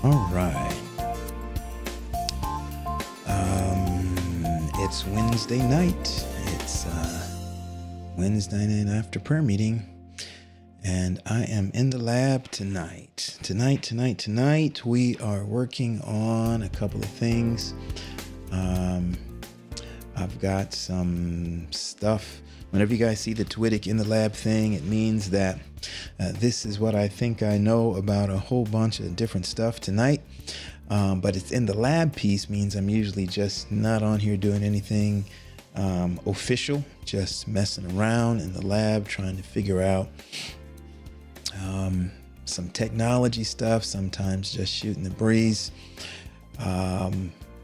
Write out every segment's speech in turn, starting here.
All right. It's Wednesday night. It's Wednesday night after prayer meeting, and I am in the lab tonight. Tonight, we are working on a couple of things. I've got some stuff. Whenever you guys see the TIWITIK in the lab thing, it means that this is what I think I know about a whole bunch of different stuff tonight. But it's in the lab piece means I'm usually just not on here doing anything official, just messing around in the lab, trying to figure out some technology stuff, sometimes just shooting the breeze,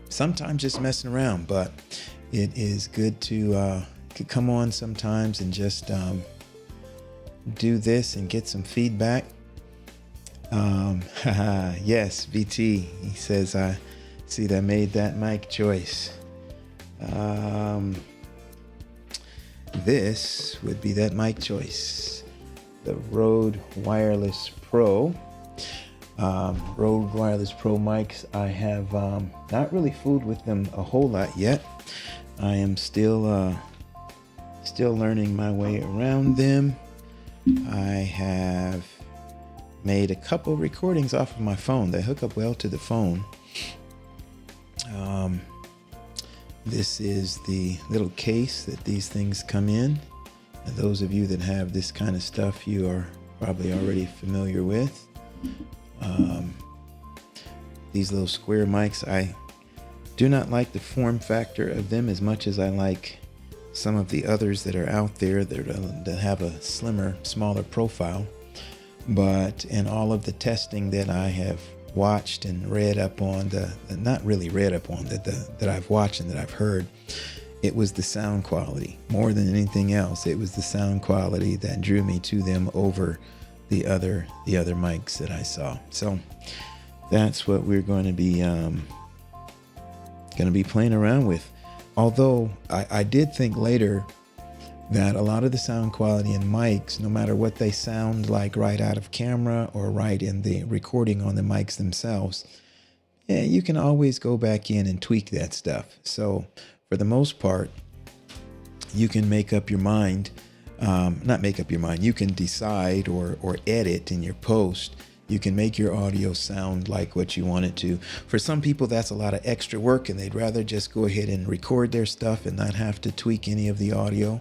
sometimes just messing around. But it is good to come on sometimes and just do this and get some feedback. Yes, VT, he says, I see that I made that mic choice. This would be that mic choice, the Rode Wireless Pro. Rode Wireless Pro mics. I have not really fooled with them a whole lot yet. I am still learning my way around them. I have made a couple of recordings off of my phone. They hook up well to the phone. This is the little case that these things come in. And those of you that have this kind of stuff, you are probably already familiar with. These little square mics, I do not like the form factor of them as much as I like some of the others that are out there that have a slimmer, smaller profile. But in all of the testing that I have watched and read up on, not really read up on, that I've watched and that I've heard, it was the sound quality. More than anything else, it was the sound quality that drew me to them over the other mics that I saw. So that's what we're going to be playing around with. Although I did think later that a lot of the sound quality in mics, no matter what they sound like right out of camera or right in the recording on the mics themselves, yeah, you can always go back in and tweak that stuff. So for the most part, you can make up your mind, not make up your mind, you can decide or edit in your post. You can make your audio sound like what you want it to. For some people, that's a lot of extra work, and they'd rather just go ahead and record their stuff and not have to tweak any of the audio.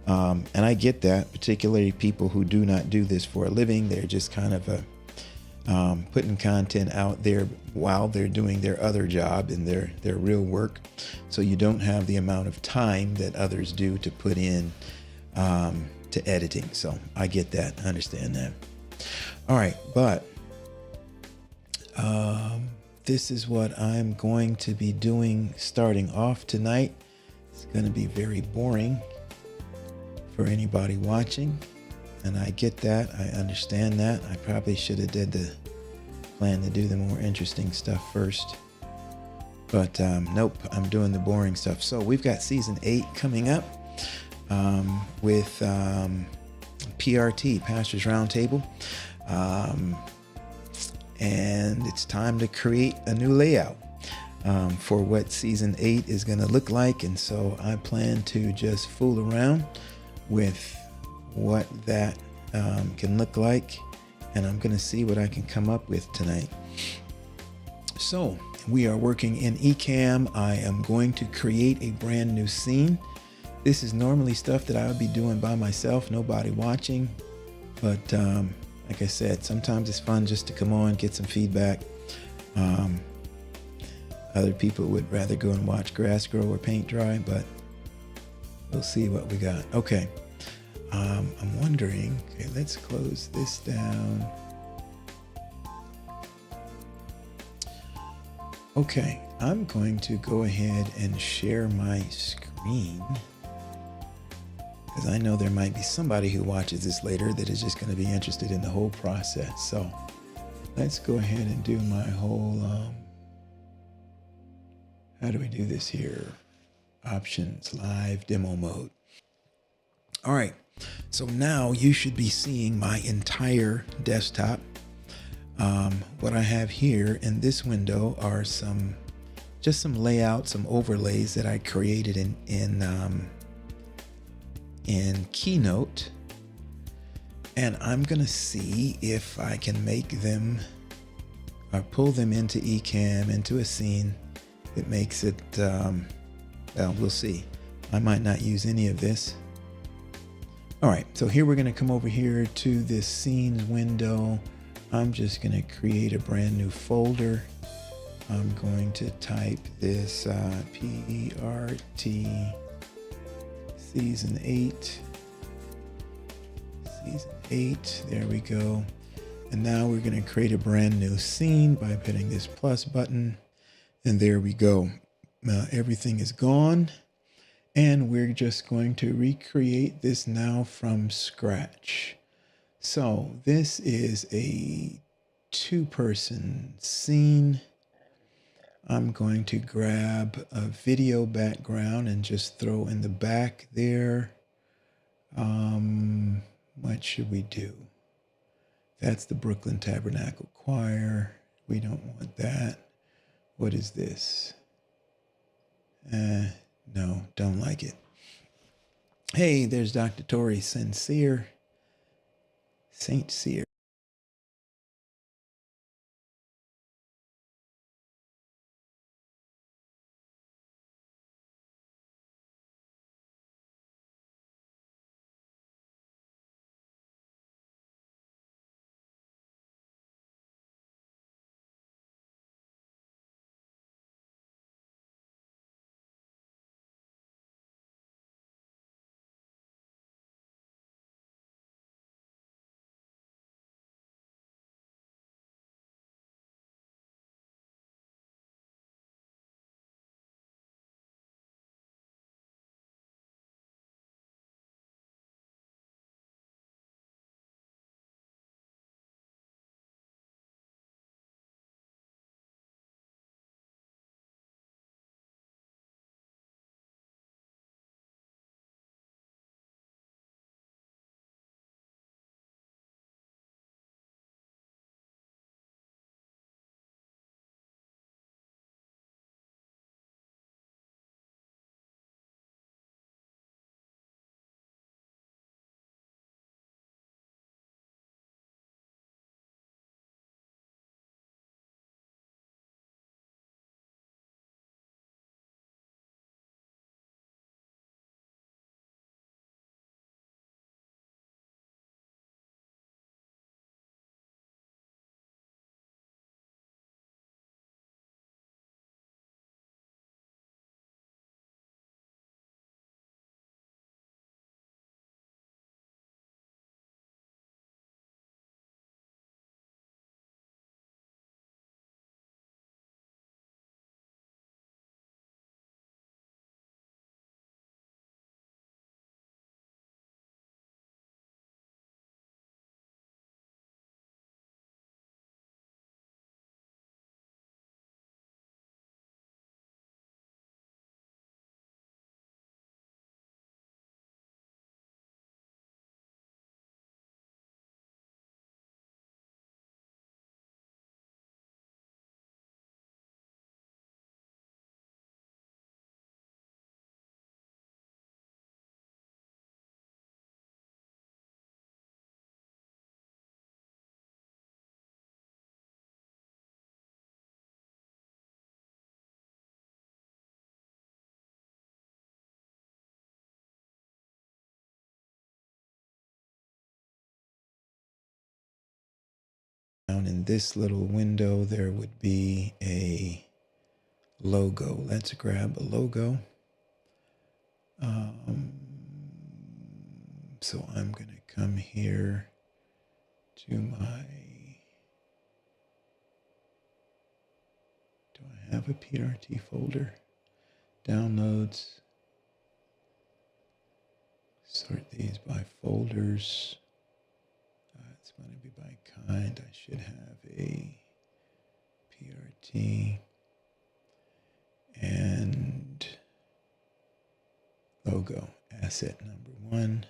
And I get that, particularly people who do not do this for a living. They're just kind of putting content out there while they're doing their other job and their real work. So you don't have the amount of time that others do to put in to editing. So I get that. I understand that. All right, but this is what I'm going to be doing starting off tonight. It's going to be very boring for anybody watching, and I get that. I understand that. I probably should have planned to do the more interesting stuff first, but nope, I'm doing the boring stuff. So we've got season 8 coming up with PRT, Pastors Roundtable, and it's time to create a new layout for what season 8 is going to look like. And so I plan to just fool around with what that can look like, and I'm going to see what I can come up with tonight. So we are working in Ecamm. I am going to create a brand new scene. This is normally stuff that I would be doing by myself, nobody watching, but like I said, sometimes it's fun just to come on, get some feedback. Other people would rather go and watch grass grow or paint dry, but we'll see what we got. Okay. I'm wondering, okay, let's close this down. Okay, I'm going to go ahead and share my screen, because I know there might be somebody who watches this later that is just going to be interested in the whole process. So let's go ahead and do my whole, how do we do this here? Options, live demo mode. All right, so now you should be seeing my entire desktop. What I have here in this window are just some layouts, some overlays that I created in Keynote, and I'm gonna see if I can make them or pull them into Ecamm, into a scene that makes it. Well, we'll see. I might not use any of this. All right, so here we're gonna come over here to this scenes window. I'm just gonna create a brand new folder. I'm going to type this PRT Season 8. Season 8, there we go. And now we're gonna create a brand new scene by hitting this plus button. And there we go. Now everything is gone. And we're just going to recreate this now from scratch. So this is a two-person scene. I'm going to grab a video background and just throw in the back there. What should we do? That's the Brooklyn Tabernacle Choir. We don't want that. What is this? No, don't like it. Hey, there's Dr. Tori St. Cyr. Down in this little window, there would be a logo. Let's grab a logo. So I'm going to come here to my, do I have a PRT folder? Downloads. Sort these by folders. It's going to be by kind. I should have a PRT and logo, asset number 1.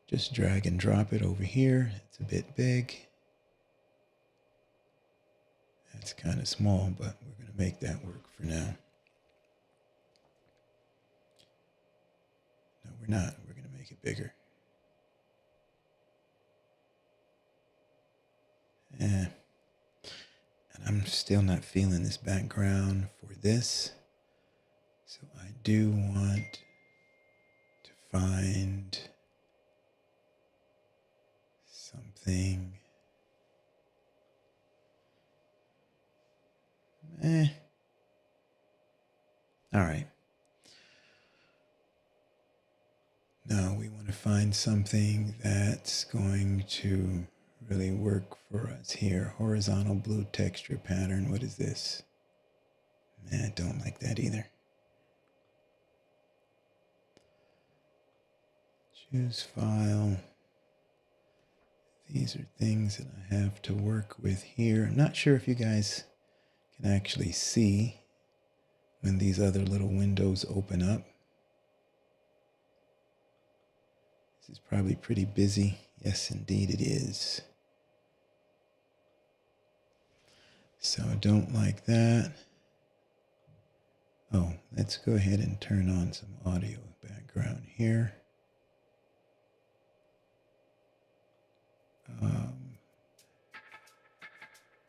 Just drag and drop it over here. It's a bit big. That's kind of small, but we're going to make that work for now. No, we're not. We're going to make it bigger. And I'm still not feeling this background for this. So I do want to find something. All right. Now we want to find something that's going to really work for us here. Horizontal blue texture pattern. What is this? I don't like that either. Choose file. These are things that I have to work with here. I'm not sure if you guys can actually see when these other little windows open up. This is probably pretty busy. Yes, indeed it is. So I don't like that. Oh, let's go ahead and turn on some audio background here.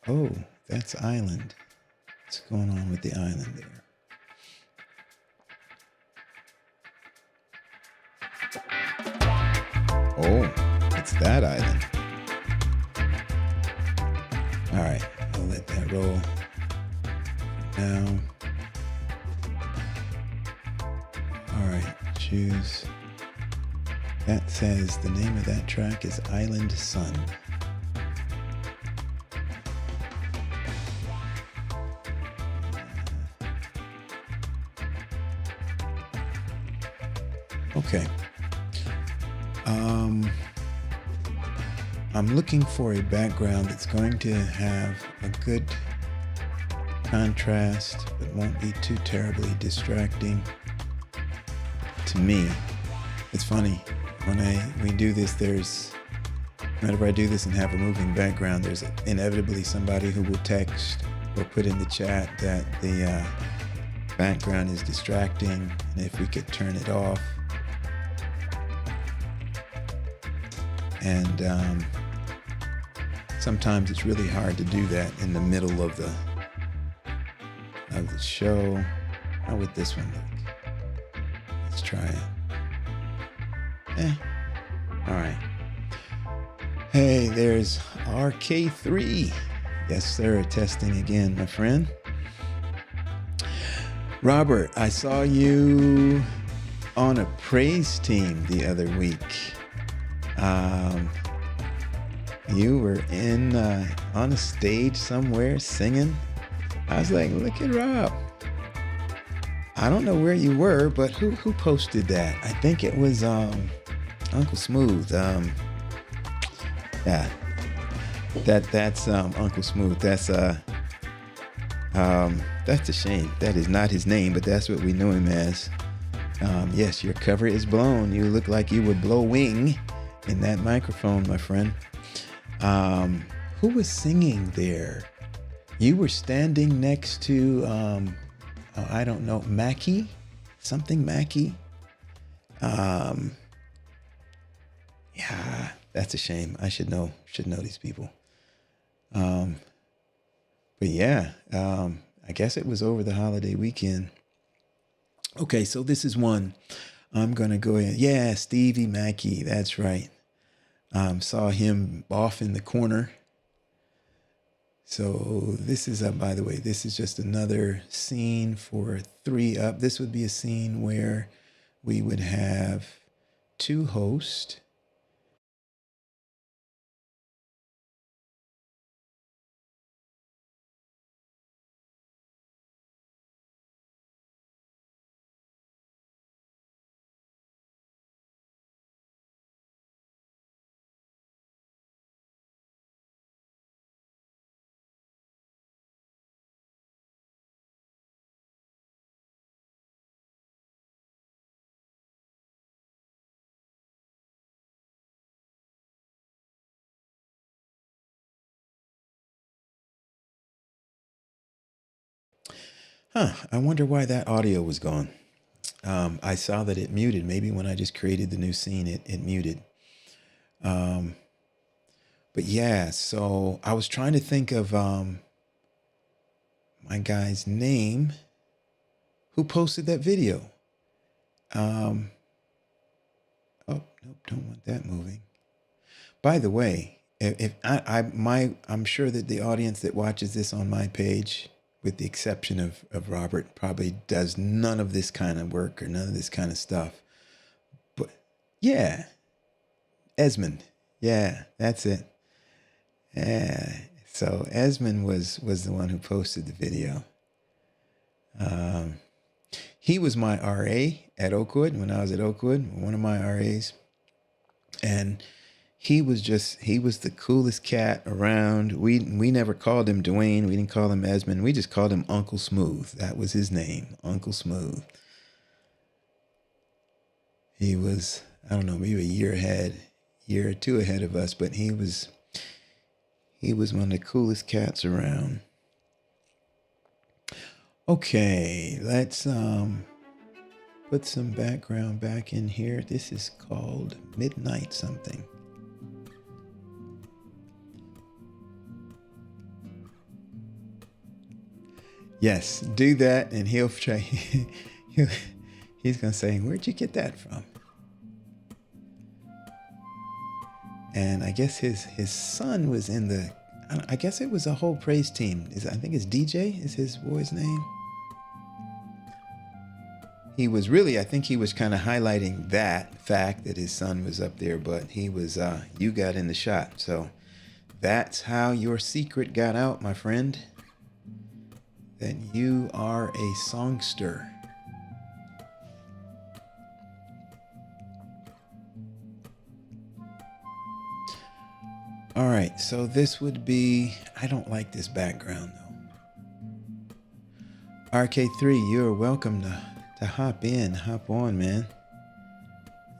Oh, that's island. What's going on with the island there? Oh, it's that island. All right, I'll let that roll now. All right, choose. That says the name of that track is Island Sun. Okay. I'm looking for a background that's going to have a good contrast, but won't be too terribly distracting to me. It's funny, when we do this, whenever I do this and have a moving background, there's inevitably somebody who will text or put in the chat that the background is distracting, and if we could turn it off. And sometimes it's really hard to do that in the middle of the show. How would this one look? Let's try it. All right. Hey, there's RK3. Yes, sir. Testing again, my friend. Robert, I saw you on a praise team the other week. You were on a stage somewhere singing. I was like, look at Rob. I don't know where you were, but who posted that? I think it was Uncle Smooth. Yeah, that's Uncle Smooth. That's a shame. That is not his name, but that's what we know him as. Yes, your cover is blown. You look like you would blow wing in that microphone, my friend. Who was singing there? You were standing next to, I don't know, Mackie? Something Mackie? Yeah, that's a shame. I should know these people. But yeah, I guess it was over the holiday weekend. Okay, so this is one. I'm going to go ahead. Yeah, Stevie Mackie, that's right. Saw him off in the corner. So this is, by the way, this is just another scene for 3 Up. This would be a scene where we would have 2 hosts. I wonder why that audio was gone. I saw that it muted. Maybe when I just created the new scene, it muted. But yeah, so I was trying to think of my guy's name who posted that video. Oh, nope, don't want that moving. By the way, if I'm sure that the audience that watches this on my page, with the exception of Robert, probably does none of this kind of work or none of this kind of stuff. But yeah, Esmond. Yeah, that's it. Yeah. So Esmond was the one who posted the video. He was my RA at Oakwood when I was at Oakwood, one of my RAs. And he was the coolest cat around. We never called him Dwayne. We didn't call him Esmond. We just called him Uncle Smooth. That was his name, Uncle Smooth. He was, I don't know, maybe a year or two ahead of us, but he was one of the coolest cats around. Okay, let's put some background back in here. This is called Midnight something. Yes, do that, and he'll try. He's gonna say, "Where'd you get that from?" And I guess his son was in the. I guess it was a whole praise team. I think it's DJ is his boy's name. He was really, I think he was kind of highlighting that fact that his son was up there, but he was, you got in the shot. So that's how your secret got out, my friend. That you are a songster. All right, so this would be, I don't like this background though. RK3, you're welcome to hop on, man.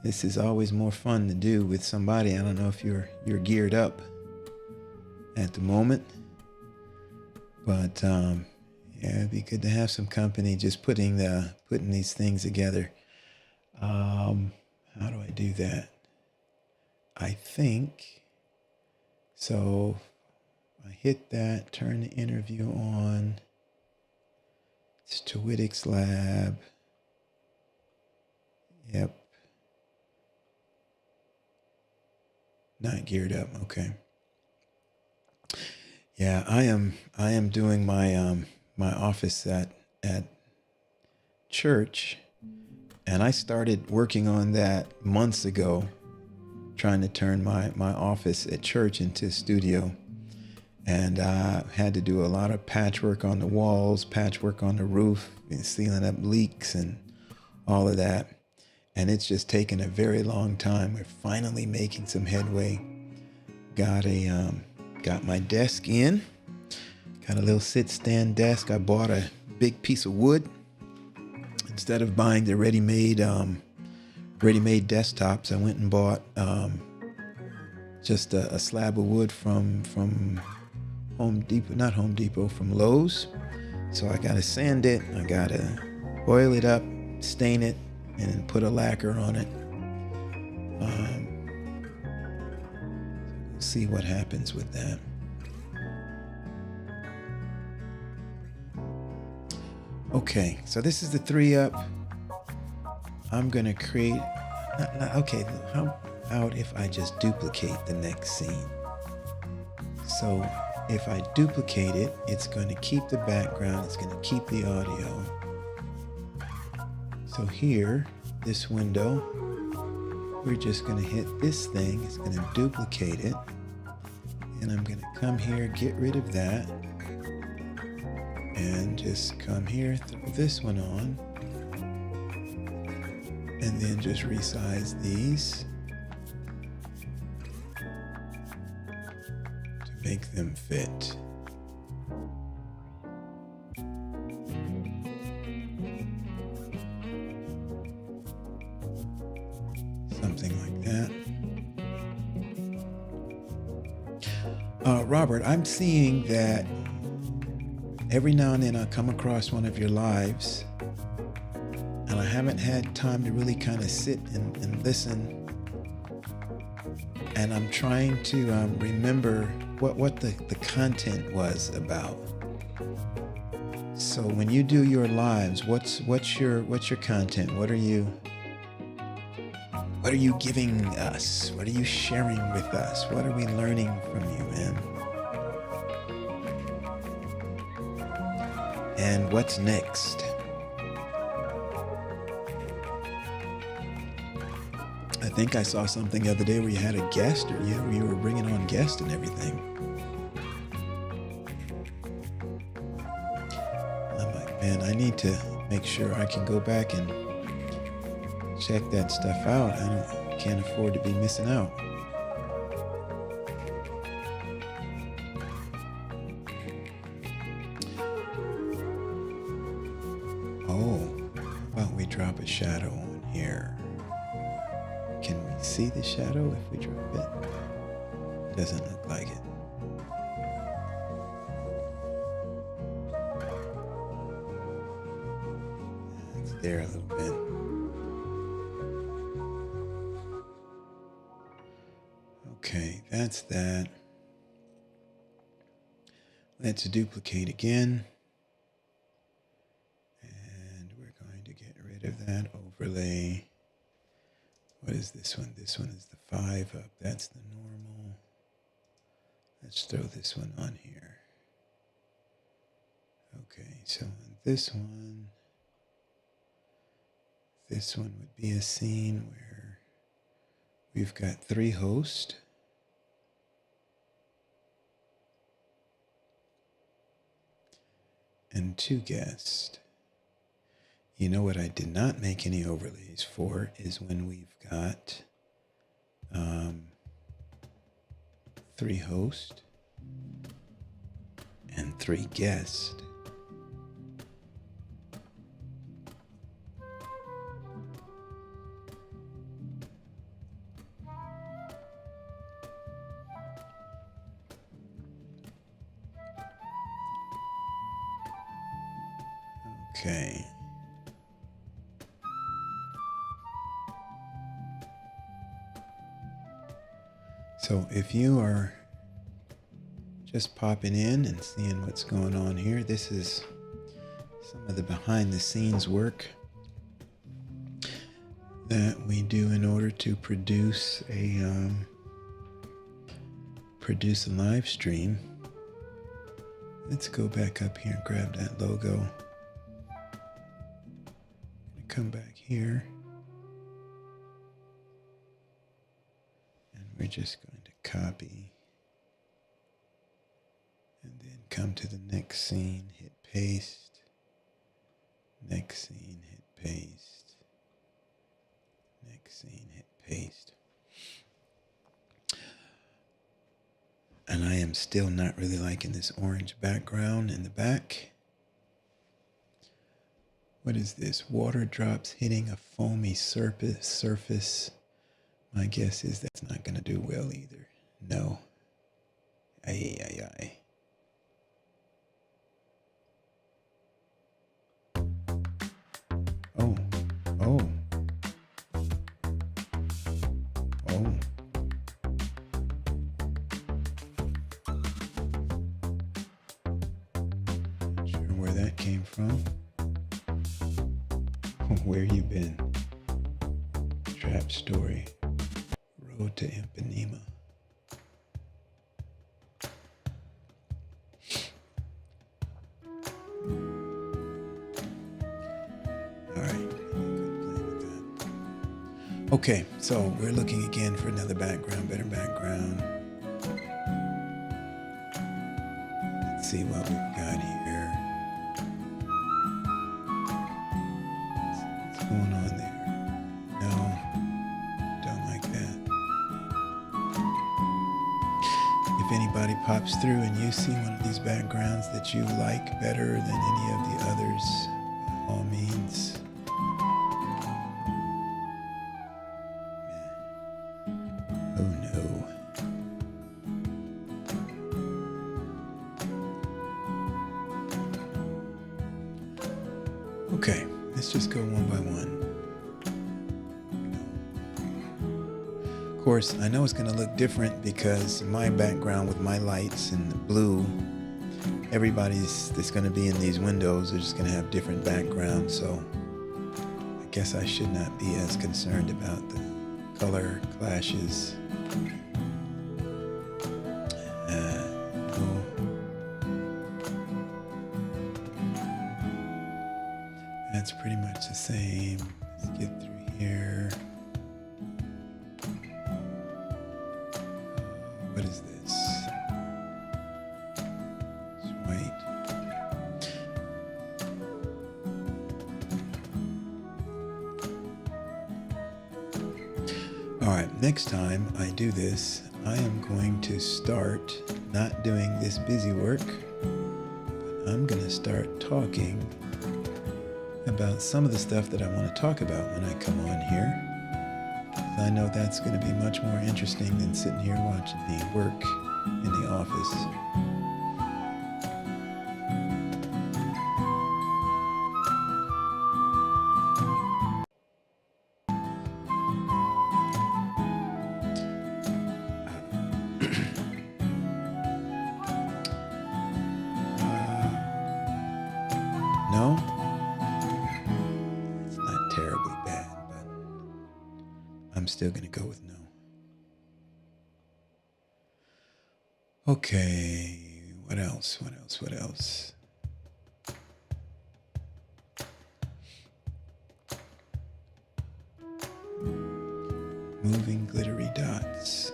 This is always more fun to do with somebody. I don't know if you're geared up at the moment, but yeah, it'd be good to have some company. Just putting these things together. How do I do that? I think so. I hit that. Turn the interview on. It's TIWITIK's lab. Yep. Not geared up. Okay. Yeah, I am doing my my office at church, and I started working on that months ago, trying to turn my office at church into a studio. And I had to do a lot of patchwork on the walls, patchwork on the roof, and sealing up leaks and all of that. And it's just taken a very long time. We're finally making some headway. Got my desk in. Got a little sit-stand desk. I bought a big piece of wood instead of buying the ready-made desktops. I went and bought just a slab of wood from Home Depot, from Lowe's. So I gotta sand it. I gotta oil it up, stain it, and then put a lacquer on it. See what happens with that. Okay, so this is the 3-up. I'm gonna create. Okay, how about if I just duplicate the next scene? So if I duplicate it, it's going to keep the background. It's going to keep the audio. So here, this window, we're just going to hit this thing. It's going to duplicate it. And I'm going to come here, get rid of that. And just come here, throw this one on. And then just resize these to make them fit. Something like that. Robert, I'm seeing that every now and then I come across one of your lives, and I haven't had time to really kind of sit and listen. And I'm trying to remember what the content was about. So when you do your lives, what's your content? What are you giving us? What are you sharing with us? What are we learning from you, man? And what's next? I think I saw something the other day where you had a guest, or you were bringing on guests and everything. I'm like, man, I need to make sure I can go back and check that stuff out. I can't afford to be missing out. Oh, how about we drop a shadow on here? Can we see the shadow if we drop it? Doesn't look like it. It's there a little bit. Okay, that's that. Let's duplicate again. And we're going to get rid of that overlay. What is this one? This one is the 5 up. That's the normal. Let's throw this one on here. Okay, so on this one would be a scene where we've got 3 hosts. And 2 guests. You know what I did not make any overlays for is when we've got 3 hosts and 3 guests. Okay. So if you are just popping in and seeing what's going on here, this is some of the behind the scenes work that we do in order to produce a live stream. Let's go back up here and grab that logo. Come back here, and we're just going to copy and then come to the next scene, hit paste, next scene, hit paste, next scene, hit paste. And I am still not really liking this orange background in the back. What is this? Water drops hitting a foamy surface. My guess is that's not going to do well either. No. Aye. Oh. Not sure where that came from. Where you been? Trap story. Road to Ipanema. All right. Okay, so we're looking again for another background, better background. Let's see what we've got here. What's going on there? No, don't like that. If anybody pops through and you see one of these backgrounds that you like better than any of the others, by all means, Okay, let's just go one by one. Of course, I know it's going to look different because my background with my lights and the blue, everybody's that's going to be in these windows are just going to have different backgrounds. So I guess I should not be as concerned about the color clashes. That's pretty much the same. Let's get through here. What is this? It's white. All right, next time I do this, I am going to start not doing this busy work, but I'm going to start talking about some of the stuff that I want to talk about when I come on here. I know that's going to be much more interesting than sitting here watching me work in the office. No? It's not terribly bad, but I'm still going to go with no. Okay, what else? Moving glittery dots.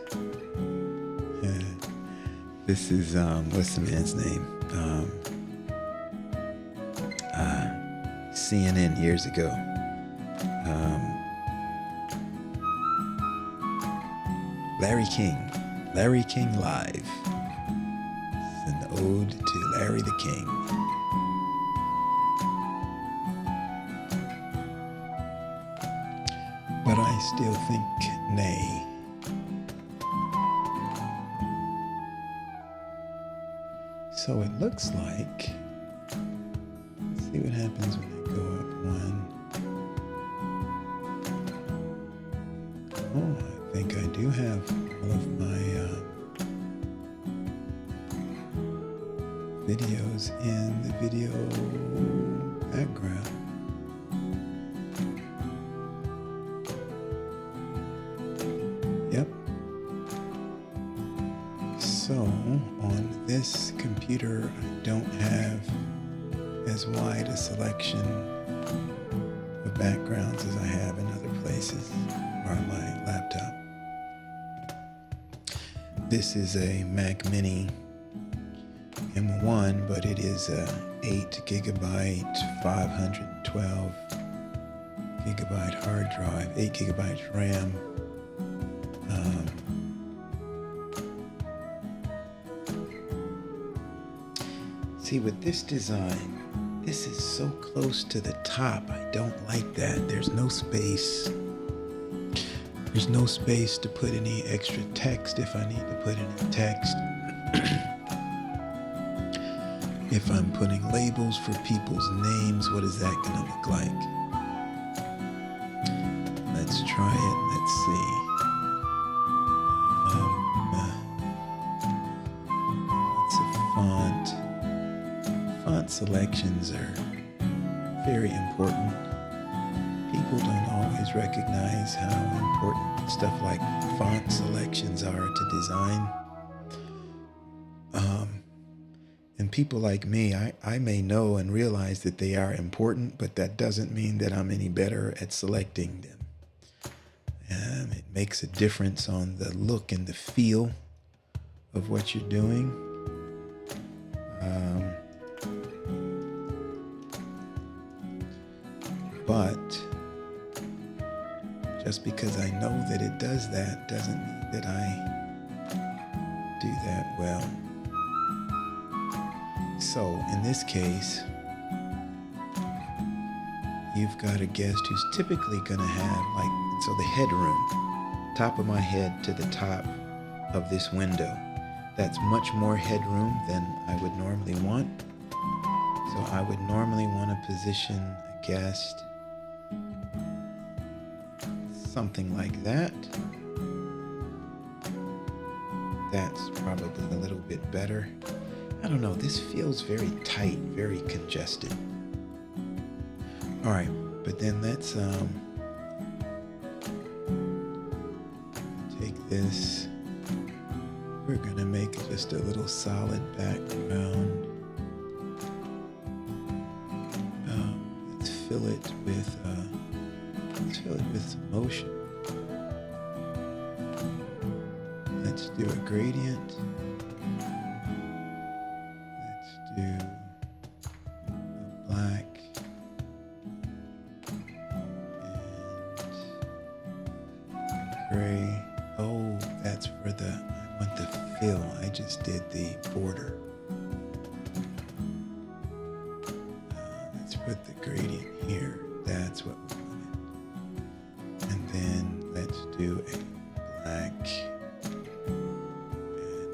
This is, what's the man's name? CNN years ago. Larry King Live. It's an ode to Larry the King. But I still think nay. So it looks like, let's see what happens when I go up one. Oh, I think I do have all of my videos in the video background. Yep. So on this computer, I don't have as wide a selection of backgrounds as I have in other places or on my laptop. This is a Mac Mini M1, but it is a 8 gigabyte, 512 gigabyte hard drive, 8 gigabytes RAM. See, with this design, this is so close to the top. I don't like that. There's no space. There's no space to put any extra text if I need to put any text. If I'm putting labels for people's names, what is that going to look like? Let's try it. Let's see. What's a font? Font selections are very important. People don't always recognize how important stuff like font selections are to design. And people like me, I may know and realize that they are important, but that doesn't mean that I'm any better at selecting them. It makes a difference on the look and the feel of what you're doing. But just because I know that it does that doesn't mean that I do that well. So in this case, you've got a guest who's typically going to have so the headroom, top of my head to the top of this window. That's much more headroom than I would normally want. So I would normally want to position a guest. Something like that. That's probably a little bit better. I don't know, this feels very tight, very congested. All right, but then let's take this. We're gonna make just a little solid background. Let's fill it with some motion. Let's do a gradient. Let's do a black and gray. Oh, that's for I want the fill. I just did the border. Let's put the gradient here. That's what we wanted. And then let's do a black. And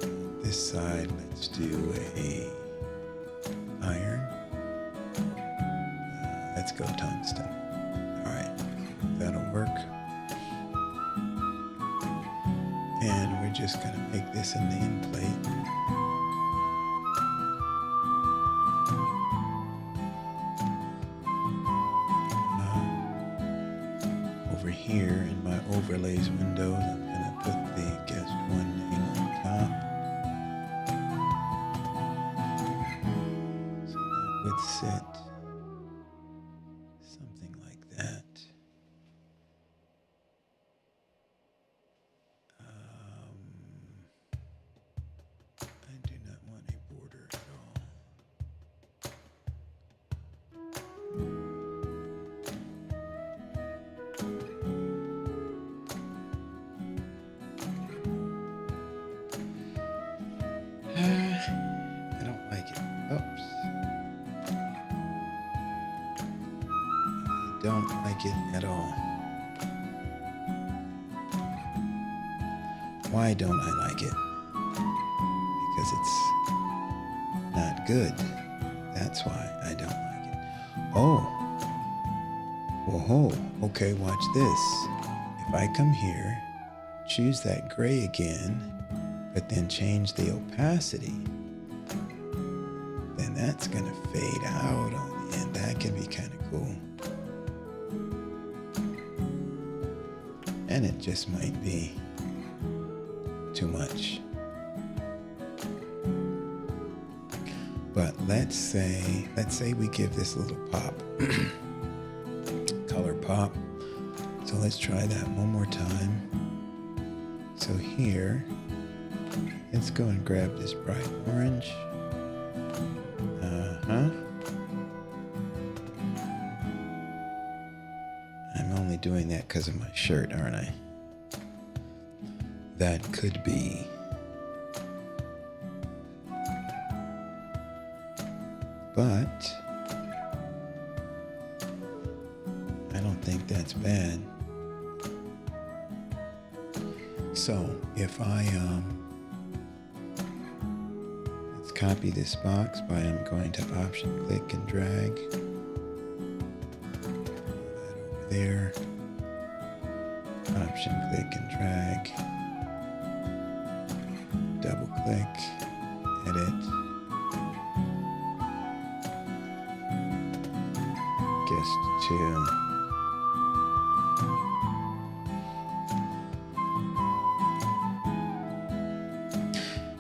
on this side, let's do a iron. Let's go tungsten. All right, that'll work. And we're just going to make this a nameplate. Over here in my overlays window, I'm going to put the guest one name on top. So that would sit something like that. I do not want a border at all. I don't like it. Oops. I don't like it at all. Why don't I like it? Because it's not good. That's why I don't like it. Oh. Whoa. Okay, watch this. If I come here, choose that gray again, but then change the opacity, then that's gonna fade out on the end. That can be kind of cool. And it just might be too much. But let's say we give this a little pop. Color pop. So let's try that one more time. So here, let's go and grab this bright orange. I'm only doing that because of my shirt, aren't I? That could be. But I don't think that's bad. So if I let's copy this box by I'm going to option click and drag that over there. Option click and drag. Double click, edit. Guest 2.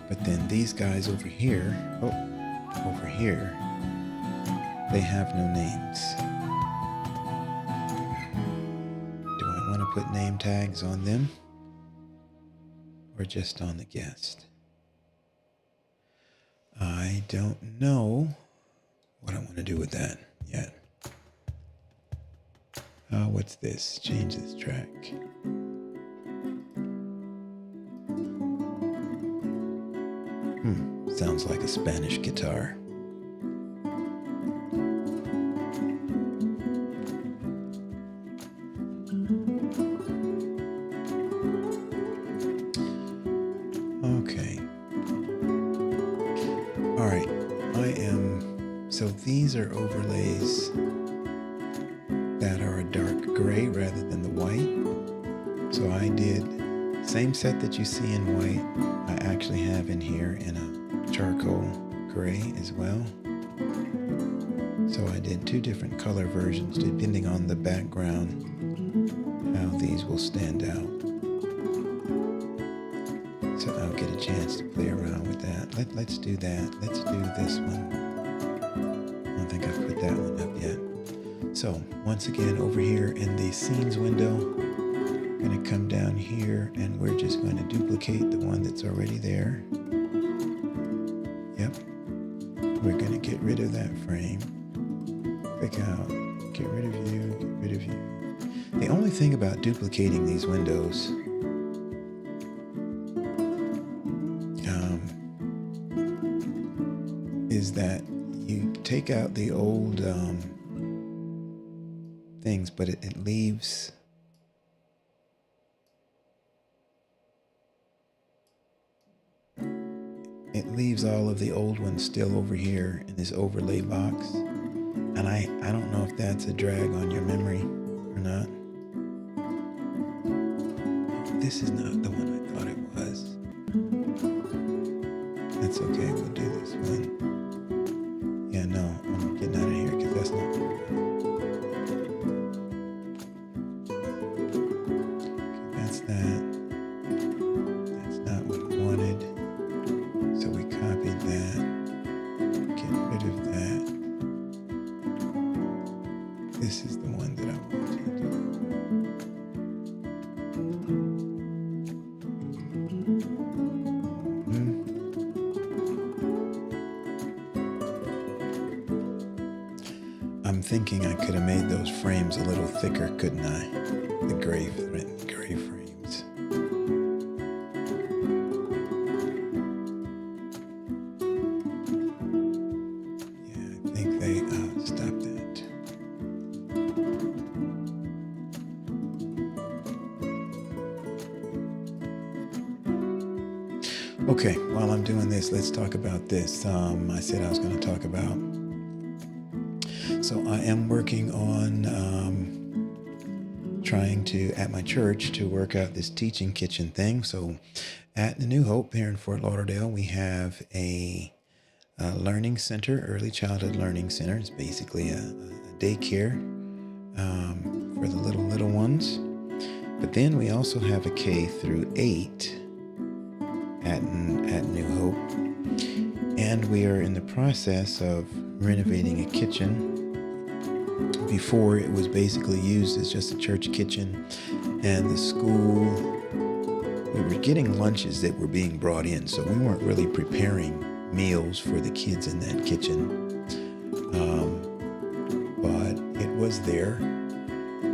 But then these guys over here, they have no names. Do I want to put name tags on them or just on the guest? I don't know what I want to do with that yet. What's this? Change this track. Sounds like a Spanish guitar. Okay. All right. So these are overlays I did same set that you see in white, I actually have in here in a charcoal gray as well. So I did 2 different color versions depending on the background, how these will stand out. So I'll get a chance to play around with that. Let's do that. Let's do this one. I don't think I've put that one up yet. So once again, over here in the scenes window, I'm going to come down here and we're just going to duplicate the one that's already there. Yep. We're going to get rid of that frame. Click out, get rid of you, get rid of you. The only thing about duplicating these windows is that you take out the old things, but it leaves all of the old ones still over here in this overlay box. And I don't know if that's a drag on your memory or not. This is not the one I thought it was. That's okay, we'll do this one. Yeah, no, I'm getting out of here because that's not what that's that. That's not what we wanted. So we copied that. Get rid of that. This is the one that I want to do. I'm thinking I could have made those frames a little thicker, couldn't I? The gray frames. Yeah, I think they stop that. Okay, while I'm doing this, let's talk about this. I said I was going to talk about. So I am working on trying to, at my church, to work out this teaching kitchen thing. So at the New Hope here in Fort Lauderdale, we have a learning center, early childhood learning center. It's basically a daycare for the little ones. But then we also have a K through 8 at New Hope. And we are in the process of renovating a kitchen. Before, it was basically used as just a church kitchen, and the school, we were getting lunches that were being brought in, so we weren't really preparing meals for the kids in that kitchen. But it was there,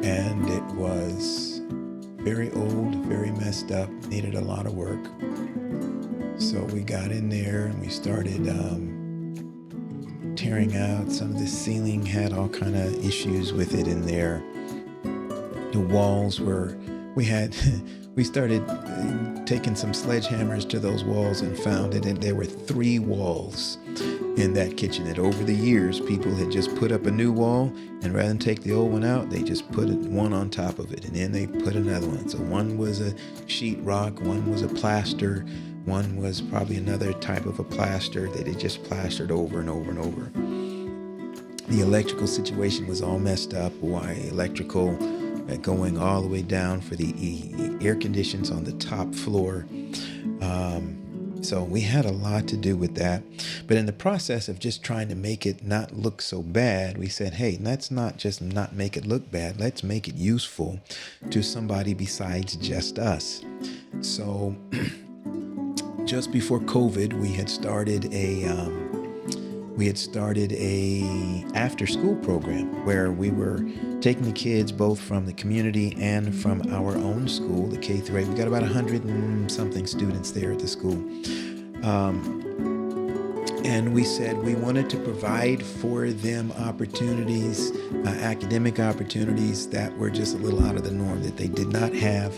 and it was very old, very messed up, needed a lot of work. So we got in there and we started tearing out. Some of the ceiling had all kind of issues with it in there. The walls were, we started taking some sledgehammers to those walls and found that there were 3 walls in that kitchen, that over the years people had just put up a new wall, and rather than take the old one out, they just put one on top of it, and then they put another one. So one was a sheetrock, one was a plaster, one was probably another type of a plaster that they just plastered over and over and over. The electrical situation was all messed up. Why electrical going all the way down for the air conditions on the top floor. So we had a lot to do with that. But in the process of just trying to make it not look so bad, we said, hey, let's not just not make it look bad. Let's make it useful to somebody besides just us. So just before COVID, we had started a after-school program where we were taking the kids both from the community and from our own school, the K through 8. We got about 100 and something students there at the school. And we said we wanted to provide for them opportunities, academic opportunities that were just a little out of the norm, that they did not have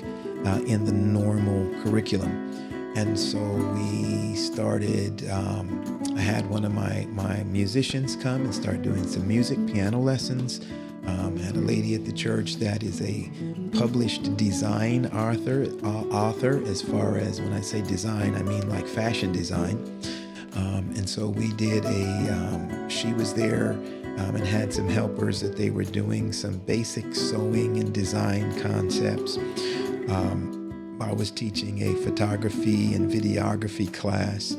in the normal curriculum. And so we started, I had one of my musicians come and start doing some music, piano lessons. Had a lady at the church that is a published design author. As far as when I say design, I mean like fashion design. And so we did she was there and had some helpers that they were doing some basic sewing and design concepts. I was teaching a photography and videography class.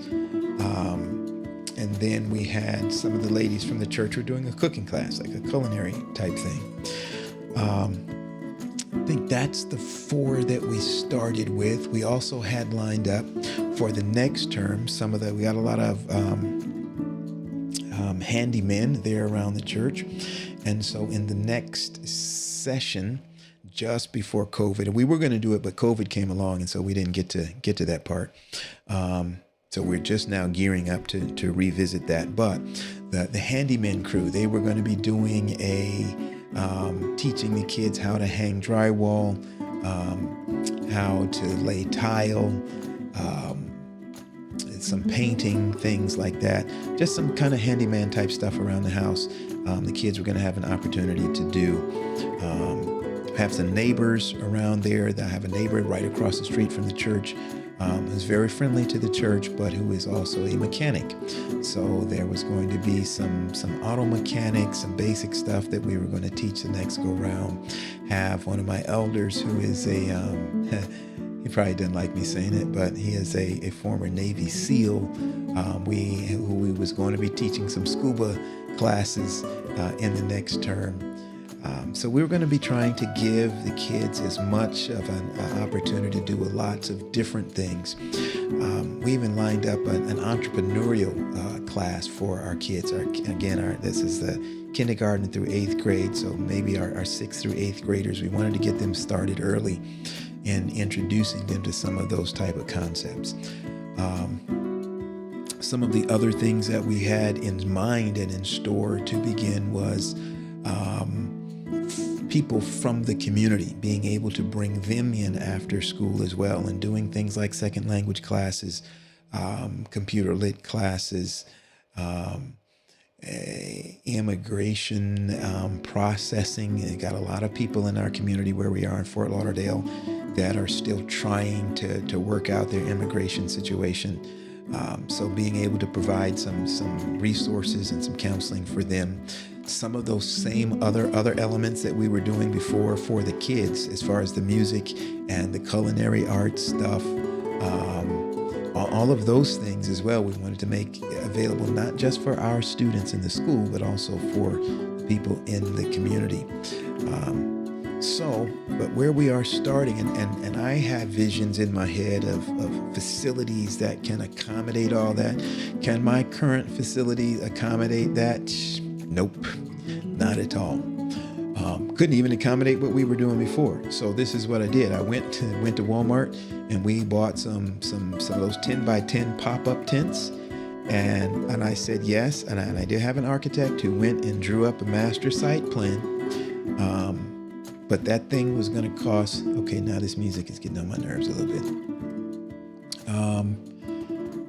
And then we had some of the ladies from the church were doing a cooking class, like a culinary type thing. I think that's the 4 that we started with. We also had lined up for the next term. We got a lot of handymen there around the church. And so in the next session, just before COVID, and we were going to do it, but COVID came along, and so we didn't get to that part. So we're just now gearing up to revisit that. But the handyman crew, they were going to be doing teaching the kids how to hang drywall, how to lay tile, some painting, things like that. Just some kind of handyman type stuff around the house. The kids were going to have an opportunity to do. Have some neighbors around there. I have a neighbor right across the street from the church who's very friendly to the church, but who is also a mechanic. So there was going to be some auto mechanics, some basic stuff that we were going to teach the next go round. Have one of my elders who is he probably doesn't like me saying it, but he is a former Navy SEAL. We was going to be teaching some scuba classes in the next term. So we were going to be trying to give the kids as much of an opportunity to do lots of different things. We even lined up an entrepreneurial class for our kids. This is the kindergarten through 8th grade, so maybe our 6th through 8th graders. We wanted to get them started early in introducing them to some of those type of concepts. Some of the other things that we had in mind and in store to begin was people from the community, being able to bring them in after school as well, and doing things like second language classes, computer lit classes, immigration processing. And got a lot of people in our community where we are in Fort Lauderdale that are still trying to work out their immigration situation. So being able to provide some resources and some counseling for them. Some of those same other elements that we were doing before for the kids, as far as the music and the culinary arts stuff, all of those things as well, we wanted to make available not just for our students in the school, but also for people in the community. But where we are starting, and I have visions in my head of facilities that can accommodate all that. Can my current facility accommodate that? Nope, not at all. Couldn't even accommodate what we were doing before. So this is what I did. I went to Walmart and we bought some of those 10 by 10 pop-up tents. And I said yes. And I did have an architect who went and drew up a master site plan. But that thing was going to cost, okay, now this music is getting on my nerves a little bit.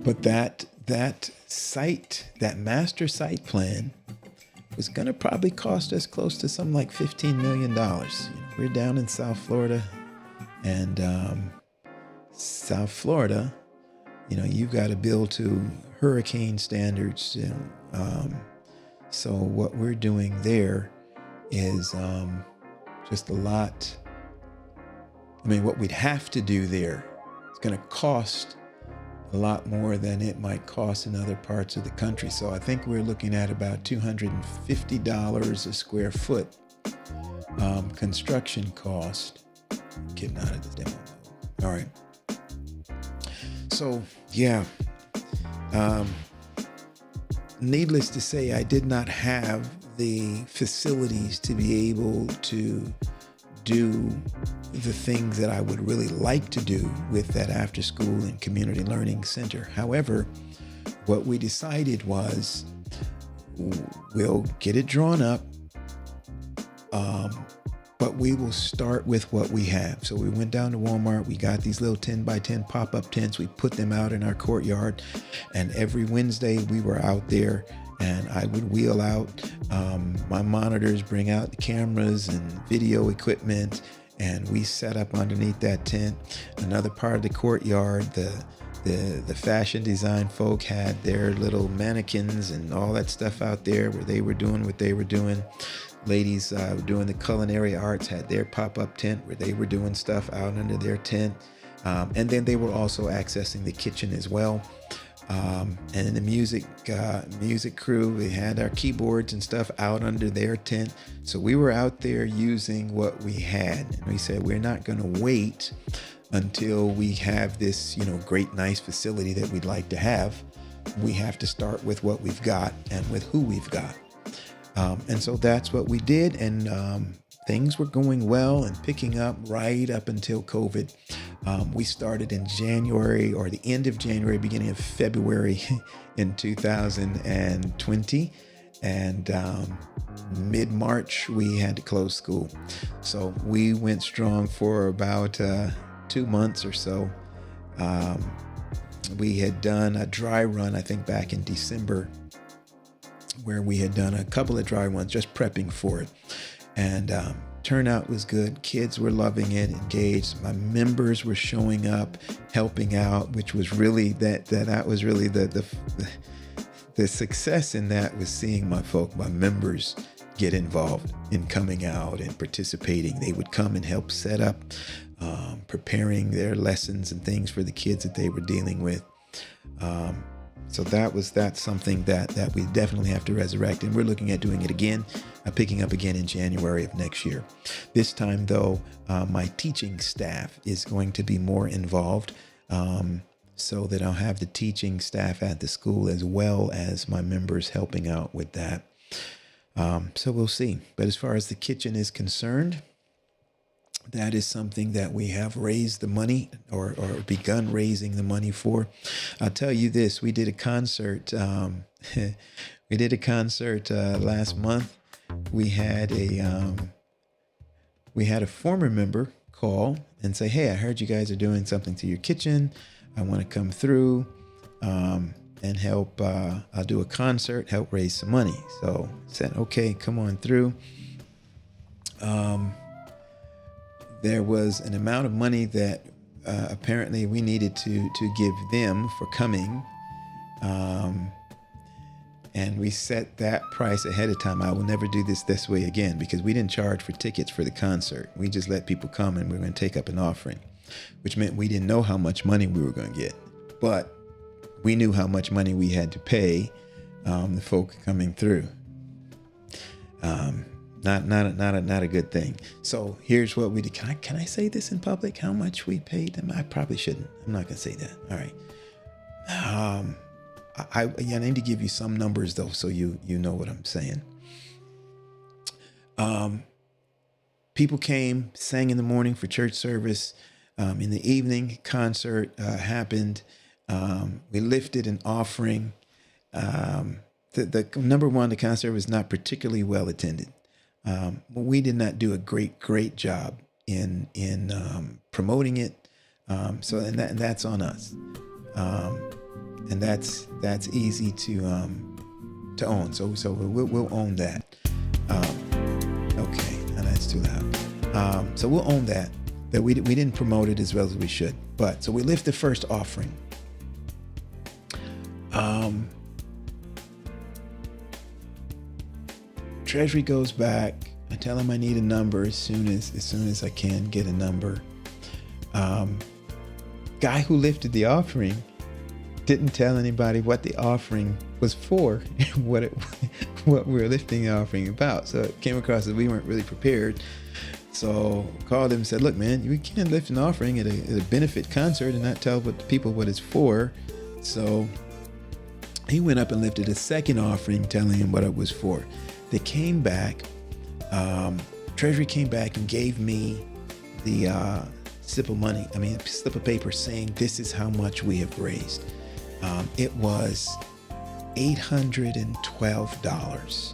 But that master site plan was going to probably cost us close to something like $15 million. We're down in South Florida, and South Florida, you've got to build to hurricane standards. So what we're doing there is just a lot. What we'd have to do there is going to cost a lot more than it might cost in other parts of the country. So I think we're looking at about $250 a square foot construction cost. Getting out of the demo mode. All right. So yeah, needless to say, I did not have the facilities to be able to do the things that I would really like to do with that after school and community learning center. However, what we decided was we'll get it drawn up, but we will start with what we have. So we went down to Walmart, we got these little 10 by 10 pop-up tents, we put them out in our courtyard, and every Wednesday we were out there and I would wheel out my monitors, bring out the cameras and video equipment, and we set up underneath that tent. Another part of the courtyard, the fashion design folk had their little mannequins and all that stuff out there where they were doing what they were doing. Ladies doing the culinary arts had their pop-up tent where they were doing stuff out under their tent. And then they were also accessing the kitchen as well. And in the music crew, we had our keyboards and stuff out under their tent. So we were out there using what we had. And we said, we're not going to wait until we have this, great, nice facility that we'd like to have. We have to start with what we've got and with who we've got. And so that's what we did. And things were going well and picking up right up until COVID. We started in January, or the end of January, beginning of February in 2020. And mid-March, we had to close school. So we went strong for about 2 months or so. We had done a dry run, I think, back in December, where we had done a couple of dry runs, just prepping for it. And turnout was good. Kids were loving it, engaged. My members were showing up, helping out, which was really that was really the success in that, was seeing my members get involved in coming out and participating. They would come and help set up, preparing their lessons and things for the kids that they were dealing with. So that's something that we definitely have to resurrect, and we're looking at doing it again, picking up again in January of next year. This time, though, my teaching staff is going to be more involved, so that I'll have the teaching staff at the school as well as my members helping out with that. So we'll see. But as far as the kitchen is concerned, that is something that we have raised the money or begun raising the money for. I'll tell you this, we did a concert. Last month. We had a former member call and say, hey, I heard you guys are doing something to your kitchen. I want to come through and help. I'll do a concert, help raise some money. So I said, okay, come on through. There was an amount of money that apparently we needed to give them for coming. And we set that price ahead of time. I will never do this way again, because we didn't charge for tickets for the concert. We just let people come, and we were going to take up an offering, which meant we didn't know how much money we were going to get. But we knew how much money we had to pay the folk coming through. Not a good thing. So here's what we did. Can I say this in public? How much we paid them? I probably shouldn't. I'm not gonna say that. All right. I need to give you some numbers though, so you know what I'm saying. People came, sang in the morning for church service. In the evening, concert happened. We lifted an offering. The number one, the concert was not particularly well attended. We did not do a great job in promoting it. So that's on us. And that's easy to own. So we'll own that. Okay, now that's too loud. So we'll own that we didn't promote it as well as we should. But so we lift the first offering. Treasury goes back. I tell him I need a number as soon as I can get a number. Guy who lifted the offering didn't tell anybody what the offering was for, what we were lifting the offering about. So it came across as we weren't really prepared. So called him and said, look, man, we can't lift an offering at a benefit concert and not tell people what it's for. So he went up and lifted a second offering, telling him what it was for. They came back, Treasury came back and gave me the slip of paper saying this is how much we have raised. It was $812.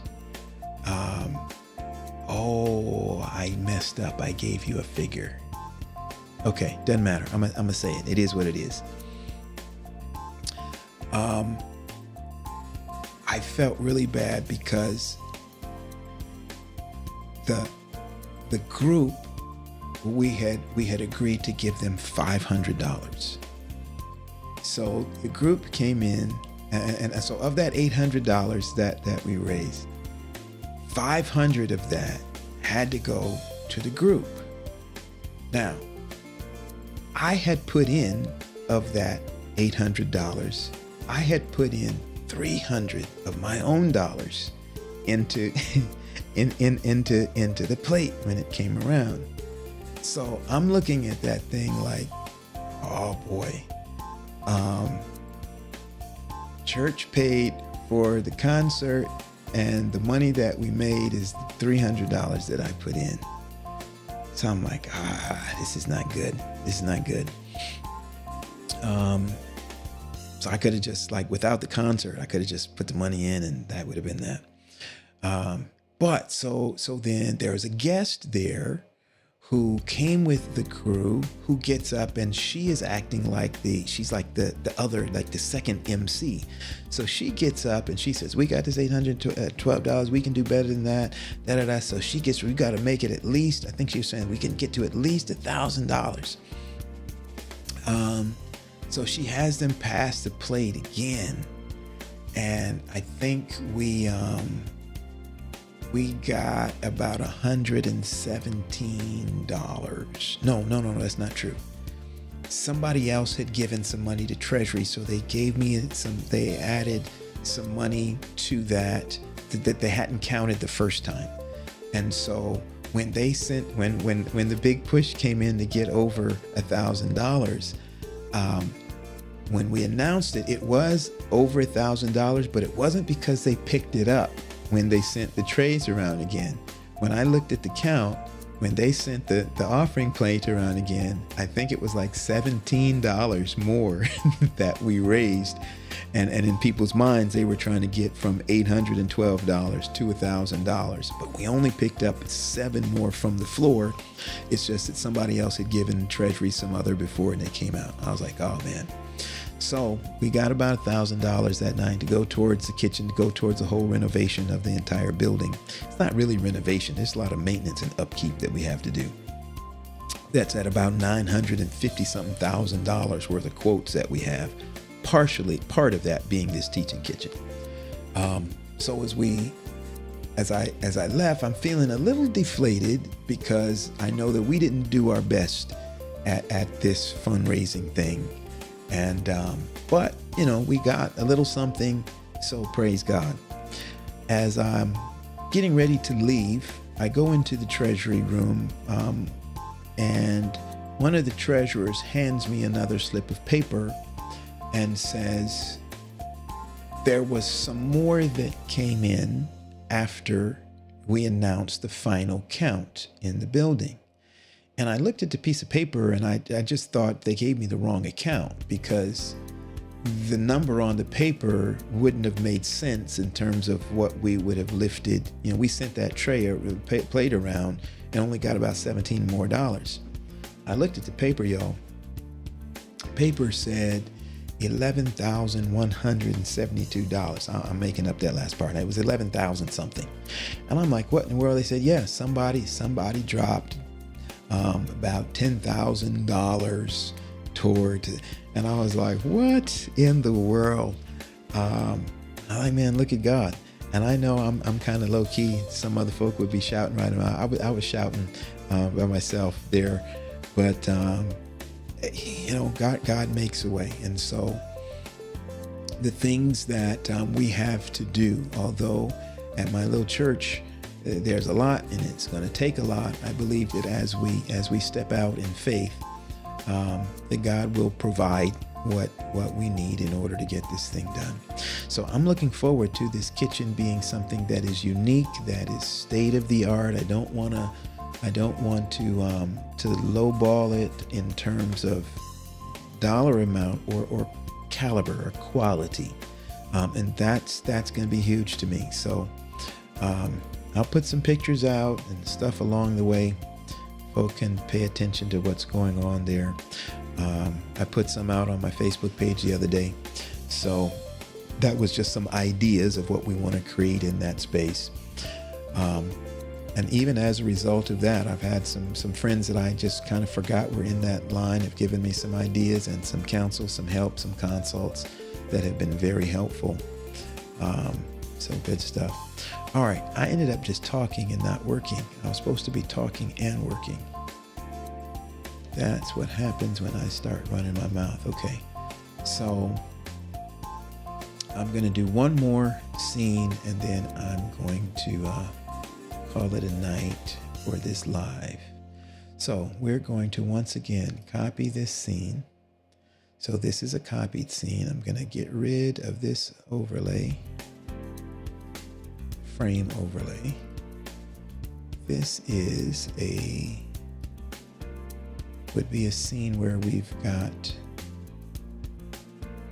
I messed up. I gave you a figure. Okay, doesn't matter. I'm gonna say it. It is what it is. I felt really bad because the group, we had agreed to give them $500. So the group came in, and so of that $800 that we raised, 500 of that had to go to the group. Now, I had put in, of that $800, I had put in 300 of my own dollars into into the plate when it came around. So I'm looking at that thing like, oh boy, church paid for the concert, and the money that we made is $300 that I put in. So I'm like, this is not good. This is not good. So I could have just, like, without the concert, I could have just put the money in, and that would have been that. But so then there was a guest there who came with the crew, who gets up, and she is acting like she's like the other, like the second MC. So she gets up and she says, we got this $812. We can do better than that. So we got to make it at least, I think she was saying we can get to at least $1,000. So she has them pass the plate again. And I think we got about $117. No, that's not true. Somebody else had given some money to Treasury, so they gave me they added some money to that they hadn't counted the first time. And so when they sent, when the big push came in to get over $1,000, when we announced it, it was over $1,000, but it wasn't because they picked it up when they sent the trays around again. When I looked at the count, when they sent the offering plate around again, I think it was like $17 more that we raised. And in people's minds, they were trying to get from $812 to $1,000. But we only picked up 7 more from the floor. It's just that somebody else had given Treasury some other before, and they came out. I was like, oh man. So we got about $1,000 that night to go towards the kitchen, to go towards the whole renovation of the entire building. It's not really renovation. There's a lot of maintenance and upkeep that we have to do. That's at about $950-something thousand worth of quotes that we have. Part of that being this teaching kitchen. So as I left, I'm feeling a little deflated because I know that we didn't do our best at this fundraising thing. And, but, we got a little something, so praise God. As I'm getting ready to leave, I go into the treasury room, and one of the treasurers hands me another slip of paper and says, there was some more that came in after we announced the final count in the building. And I looked at the piece of paper, and I just thought they gave me the wrong account, because the number on the paper wouldn't have made sense in terms of what we would have lifted. We sent that plate around and only got about $17 more. I looked at the paper, y'all. Paper said $11,172. I'm making up that last part. It was 11,000 something. And I'm like, what in the world? They said, yeah, somebody dropped about $10,000 toward, and I was like, what in the world? I'm like, man, look at God. And I know I'm kind of low key. Some other folk would be shouting right now. I was shouting by myself there, but God makes a way. And so the things that we have to do, although at my little church, there's a lot, and it's going to take a lot. I believe that as we step out in faith, that God will provide what we need in order to get this thing done. So I'm looking forward to this kitchen being something that is unique, that is state of the art. I don't want to lowball it in terms of dollar amount or caliber or quality, and that's going to be huge to me. So. I'll put some pictures out and stuff along the way. Folk can pay attention to what's going on there. I put some out on my Facebook page the other day. So that was just some ideas of what we want to create in that space. And even as a result of that, I've had some friends that I just kind of forgot were in that line have given me some ideas and some counsel, some help, some consults that have been very helpful. So good stuff. All right, I ended up just talking and not working. I was supposed to be talking and working. That's what happens when I start running my mouth. Okay, so I'm going to do one more scene and then I'm going to call it a night for this live. So we're going to once again copy this scene. So this is a copied scene. I'm going to get rid of this overlay, frame overlay. This is would be a scene where we've got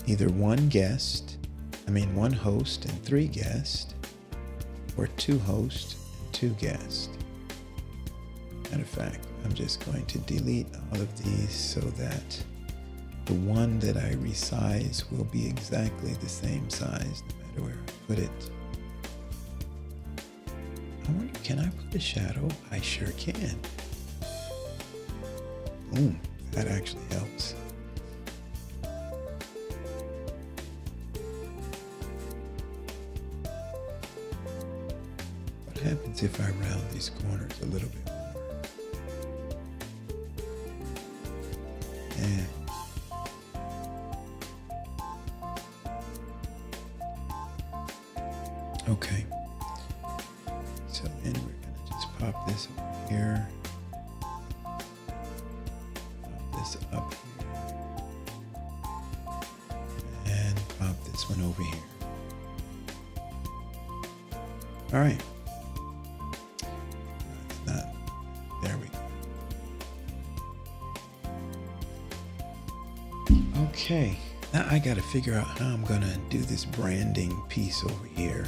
either one host and 3 guests, or 2 hosts and 2 guests. Matter of fact, I'm just going to delete all of these so that the one that I resize will be exactly the same size no matter where I put it. I wonder, can I put a shadow? I sure can. Boom, that actually helps. What happens if I round these corners a little bit more? Yeah. Okay. So then we're gonna just pop this over here. Pop this up here. And pop this one over here. All right. There we go. Okay. Now I got to figure out how I'm going to do this branding piece over here.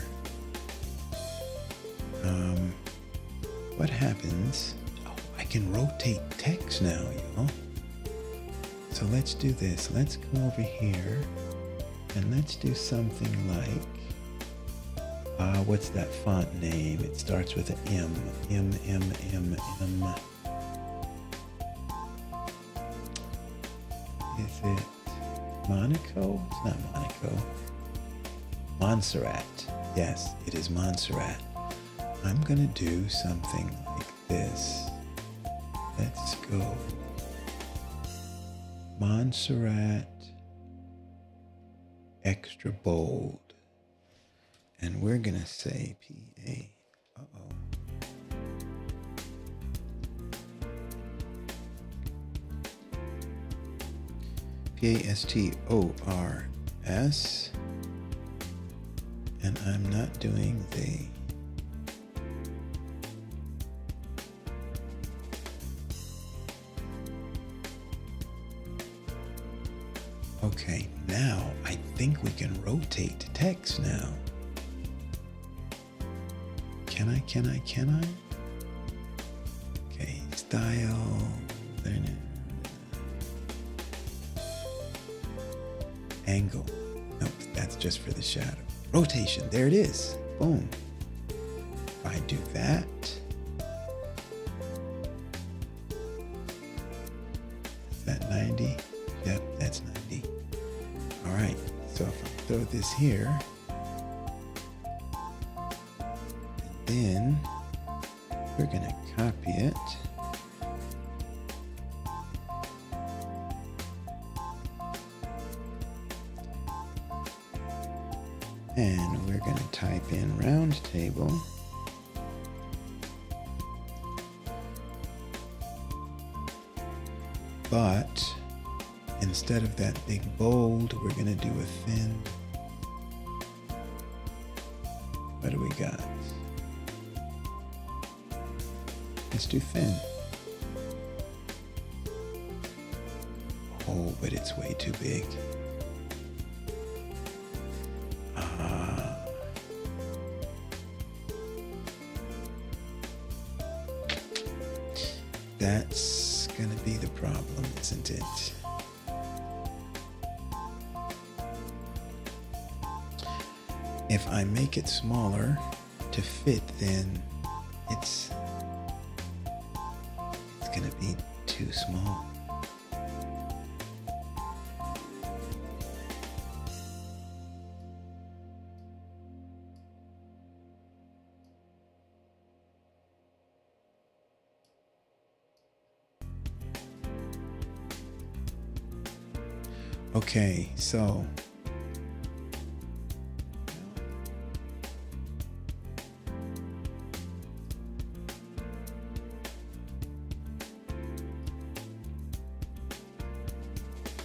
What happens? Oh, I can rotate text now, y'all. So let's do this. Let's come over here and let's do something like, what's that font name? It starts with an M. M. Is it Monaco? It's not Monaco. Montserrat. Yes, it is Montserrat. I'm gonna do something like this. Let's go. Montserrat, extra bold. And we're gonna say P-A. P-A-S-T-O-R-S. And I'm not doing the okay, now I think we can rotate the text now. Can I? Okay, style. Angle. Nope, that's just for the shadow. Rotation, there it is. Boom. If I do that. Is that 90? Yep, that's 90. All right, so if I throw this here, then we're gonna copy it. And we're gonna type in round table. But instead of that big bold, we're gonna do a thin. What do we got? Let's do thin. Oh, but it's way too big. That's gonna be the problem, isn't it? if I make it smaller to fit, then it's gonna be too small. Okay, so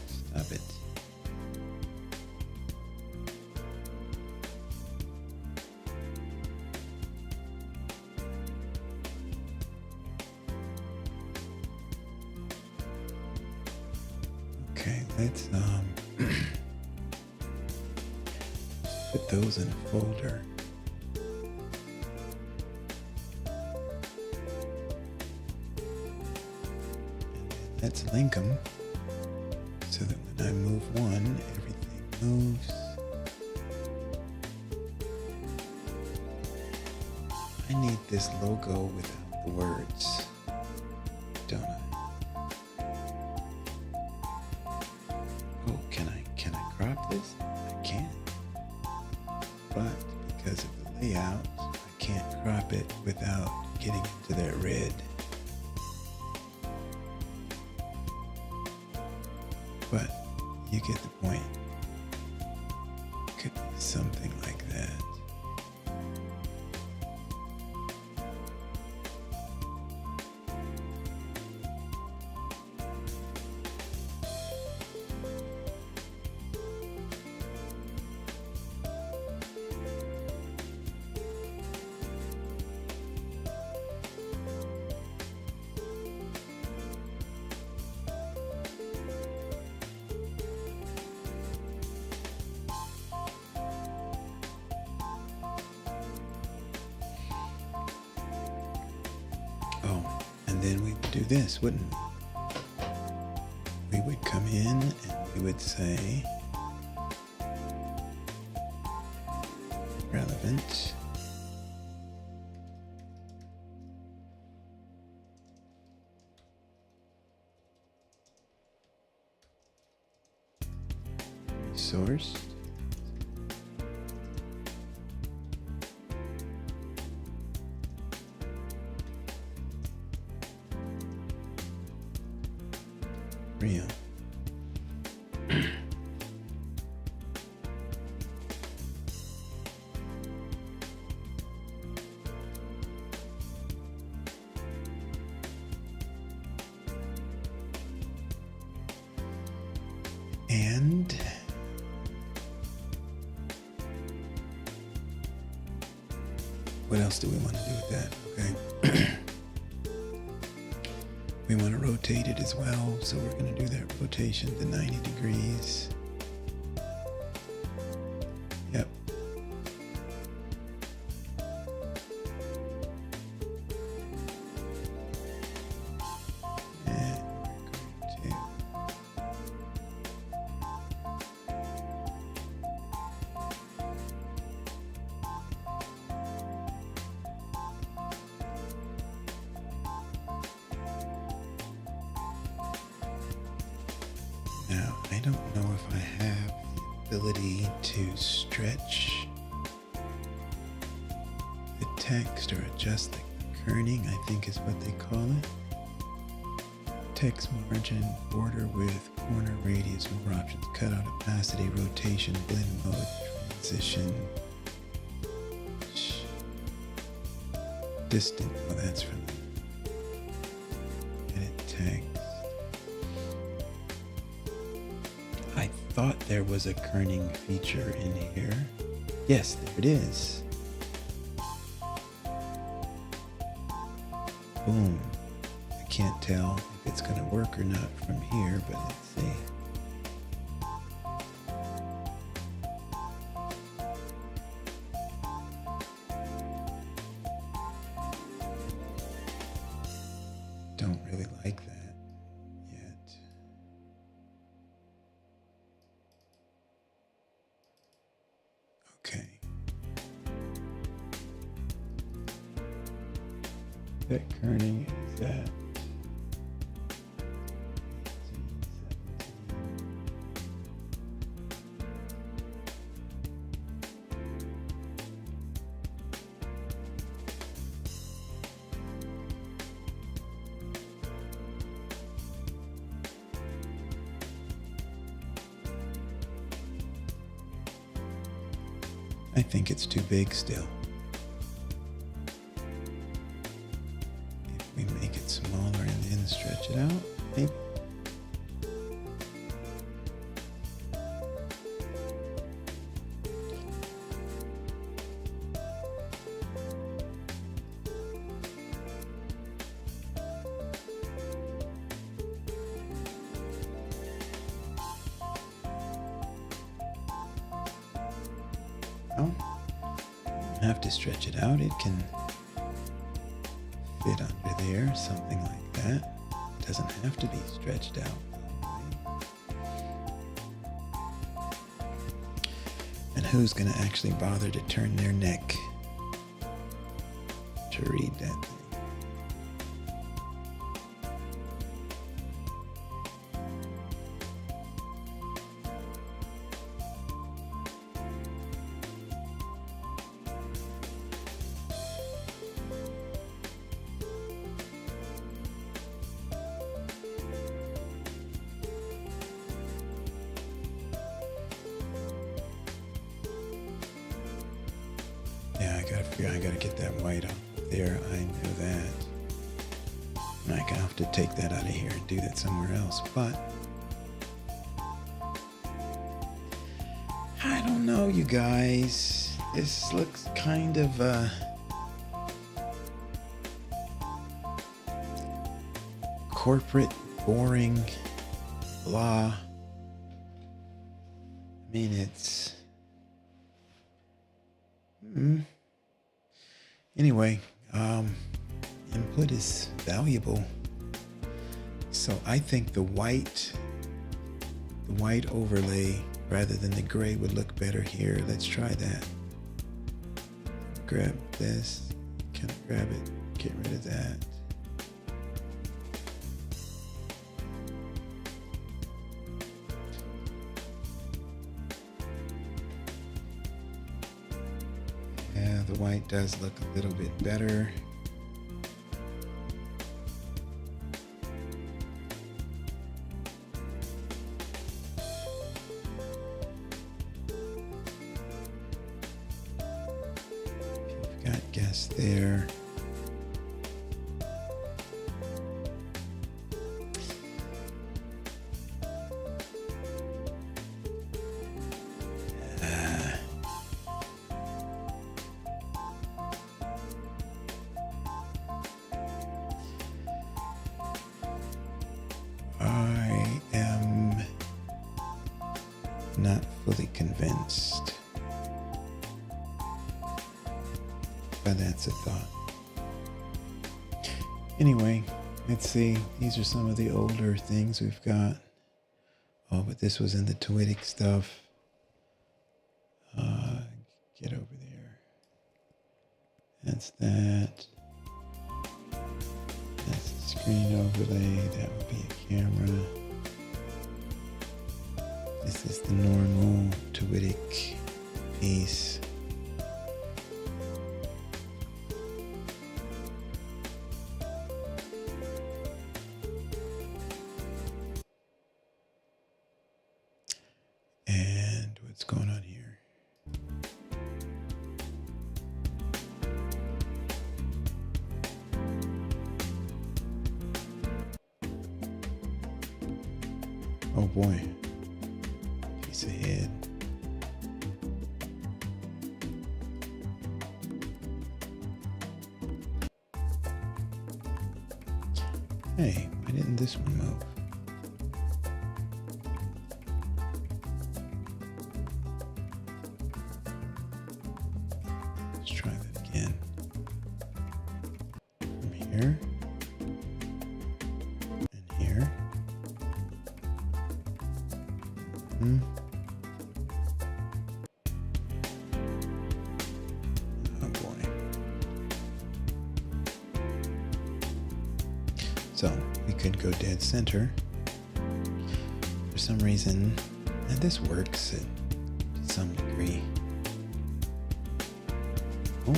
stop it. Okay, let's put those in a folder. And let's link them so that when I move one, everything moves. I need this logo without the words, don't I? Oh, can I crop this? I can. But because of the layout, I can't crop it without getting into that red. But you get the point. Could be something like that. Oh, and then we would do this, wouldn't we? We would come in and we would say relevant. Source. Real. And what else do we want to do with that? Okay. We want to rotate it as well, so we're going to do that rotation to 90 degrees. Yep. And we're going to now, I don't know if I have the ability to stretch the text or adjust the kerning, I think is what they call it. Text margin, border width, corner radius, more options, cutout opacity, rotation, blend mode, transition, distant. Oh, that's from edit text. I thought there was a kerning feature in here. Yes, there it is. Boom. I can't tell if it's going to work or not from here, but let's see. Don't really like that yet. Okay. That kerning is at 17. I think it's too big still. If we make it smaller and then stretch it out, maybe. No, you don't have to stretch it out. It can fit under there, something like that. It doesn't have to be stretched out. And who's going to actually bother to turn their neck to read that thing? I gotta get that white off there. I know that. And I have to take that out of here and do that somewhere else. But I don't know, you guys. This looks kind of corporate, boring, blah. I mean, it's anyway, input is valuable. So I think the white overlay rather than the gray would look better here. Let's try that. Grab this, kind of grab it, get rid of that. Yeah, the white does look a little bit better. You've got guests there. I am not fully convinced, but that's a thought. Anyway, let's see. These are some of the older things we've got. Oh, but this was in the TIWITIK stuff. Get over there. That's that. That's the screen overlay. That would be a camera. This is the normal TIWITIK piece. And what's going on here? Oh boy, piece of head. Hey, why didn't this one move? Let's try that again. From here. And here. Oh boy. So we could go dead center. For some reason, and this works to some degree. Oh,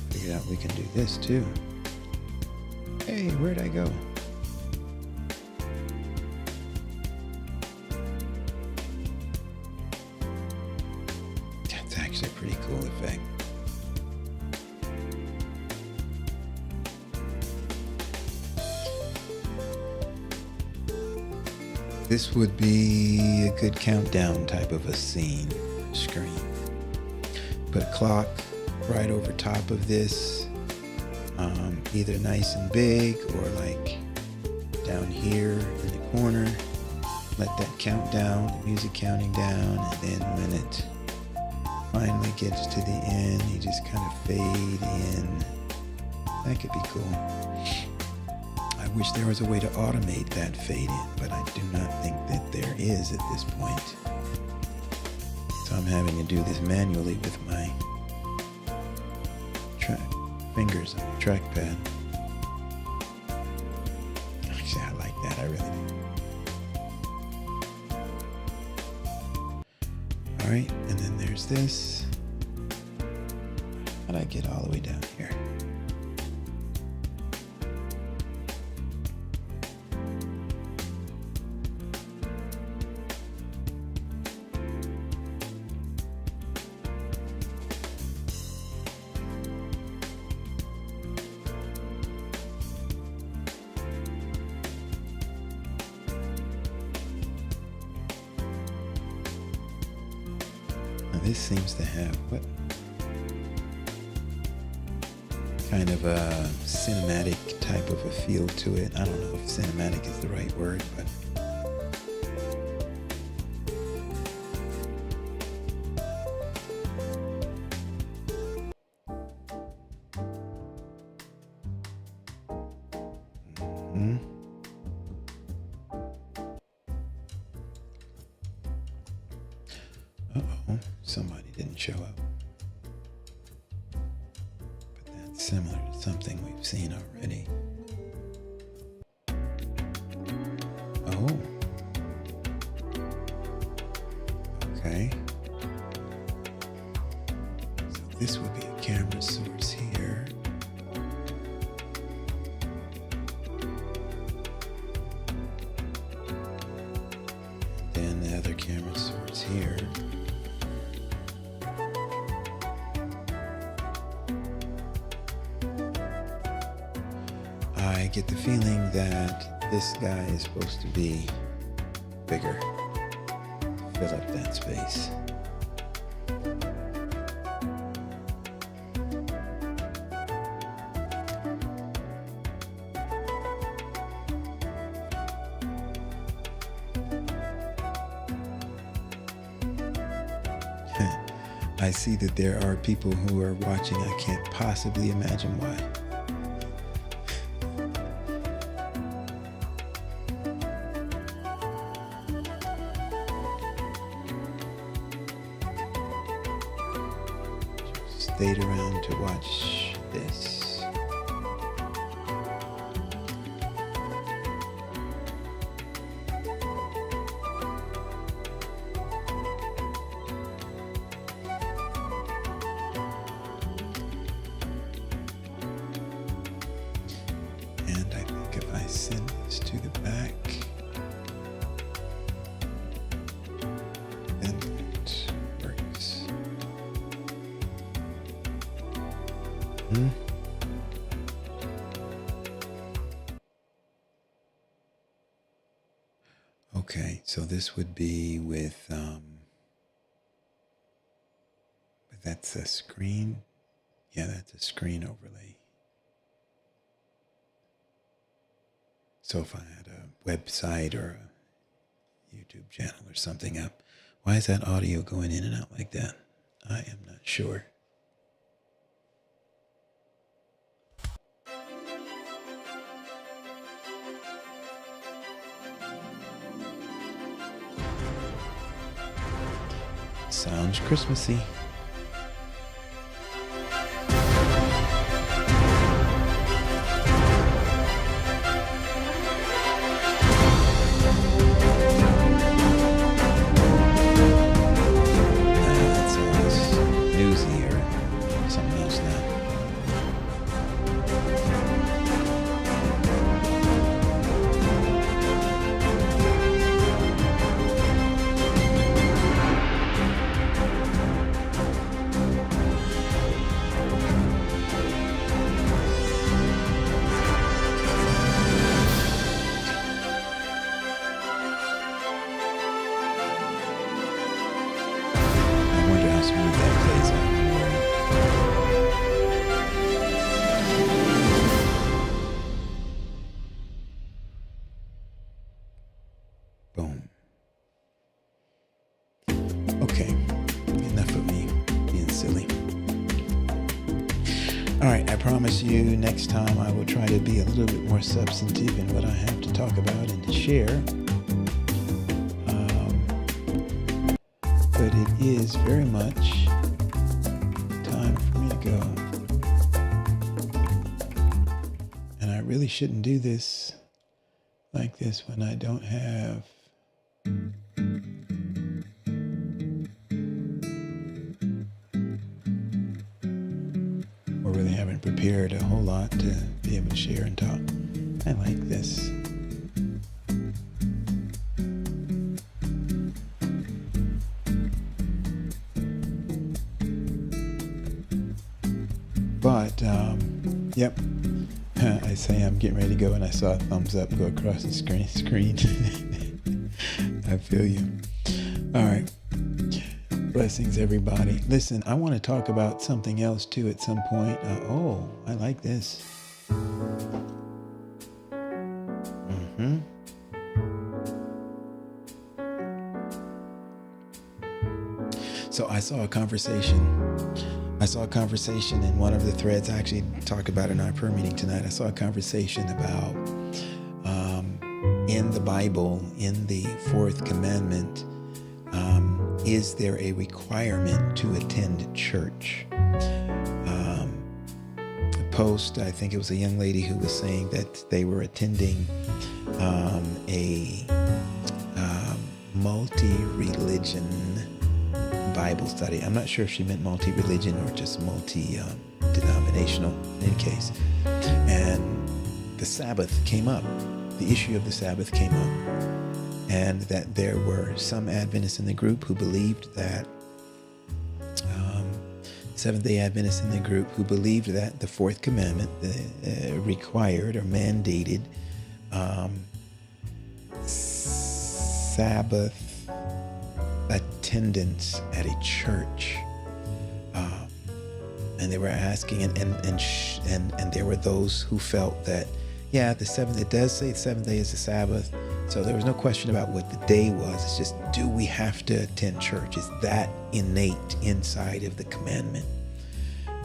figured out we can do this too. Hey, where'd I go? That's actually a pretty cool effect. This would be a good countdown type of a scene screen. Put a clock right over top of this, either nice and big or like down here in the corner. Let that count down, the music counting down, and then when it finally gets to the end, you just kind of fade in. That could be cool. I wish there was a way to automate that fade in, but I do not think that there is at this point. So I'm having to do this manually with my fingers on the trackpad. Actually, I like that. I really do. All right, and then there's this. How'd I get all the way down here? This seems to have what kind of a cinematic type of a feel to it. I don't know if cinematic is the right word, but uh-oh, somebody didn't show up. But that's similar to something we've seen already. Oh. Okay. So this would be a camera source here. And then the other camera source here. I get the feeling that this guy is supposed to be bigger. Fill up that space. I see that there are people who are watching. I can't possibly imagine why. Stayed around to watch this. And I think if I send this to the back, then it works. Okay, so this would be with, but that's a screen. Yeah, that's a screen overlay. So if I had a website or a YouTube channel or something up, why is that audio going in and out like that? I am not sure. Sounds Christmassy. promise you next time I will try to be a little bit more substantive in what I have to talk about and to share. But it is very much time for me to go. And I really shouldn't do this like this when I don't have or really haven't prepared a whole lot to be able to share and talk. I like this. But, yep, I say I'm getting ready to go, and I saw a thumbs up go across the screen. I feel you. All right. Blessings, everybody. Listen, I want to talk about something else, too, at some point. I like this. So I saw a conversation in one of the threads. I actually talked about it in our prayer meeting tonight. I saw a conversation about in the Bible, in the fourth commandment, is there a requirement to attend church? A post, I think it was a young lady who was saying that they were attending a multi-religion Bible study. I'm not sure if she meant multi-religion or just multi-denominational in any case. And the Sabbath came up. The issue of the Sabbath came up. And that there were some Adventists in the group who believed that, Seventh-day Adventists in the group who believed that the fourth commandment required or mandated Sabbath attendance at a church, and they were asking, and there were those who felt that, yeah, the seventh, it does say the seventh day is the Sabbath, so there was no question about what the day was. It's just, do we have to attend church? Is that innate inside of the commandment?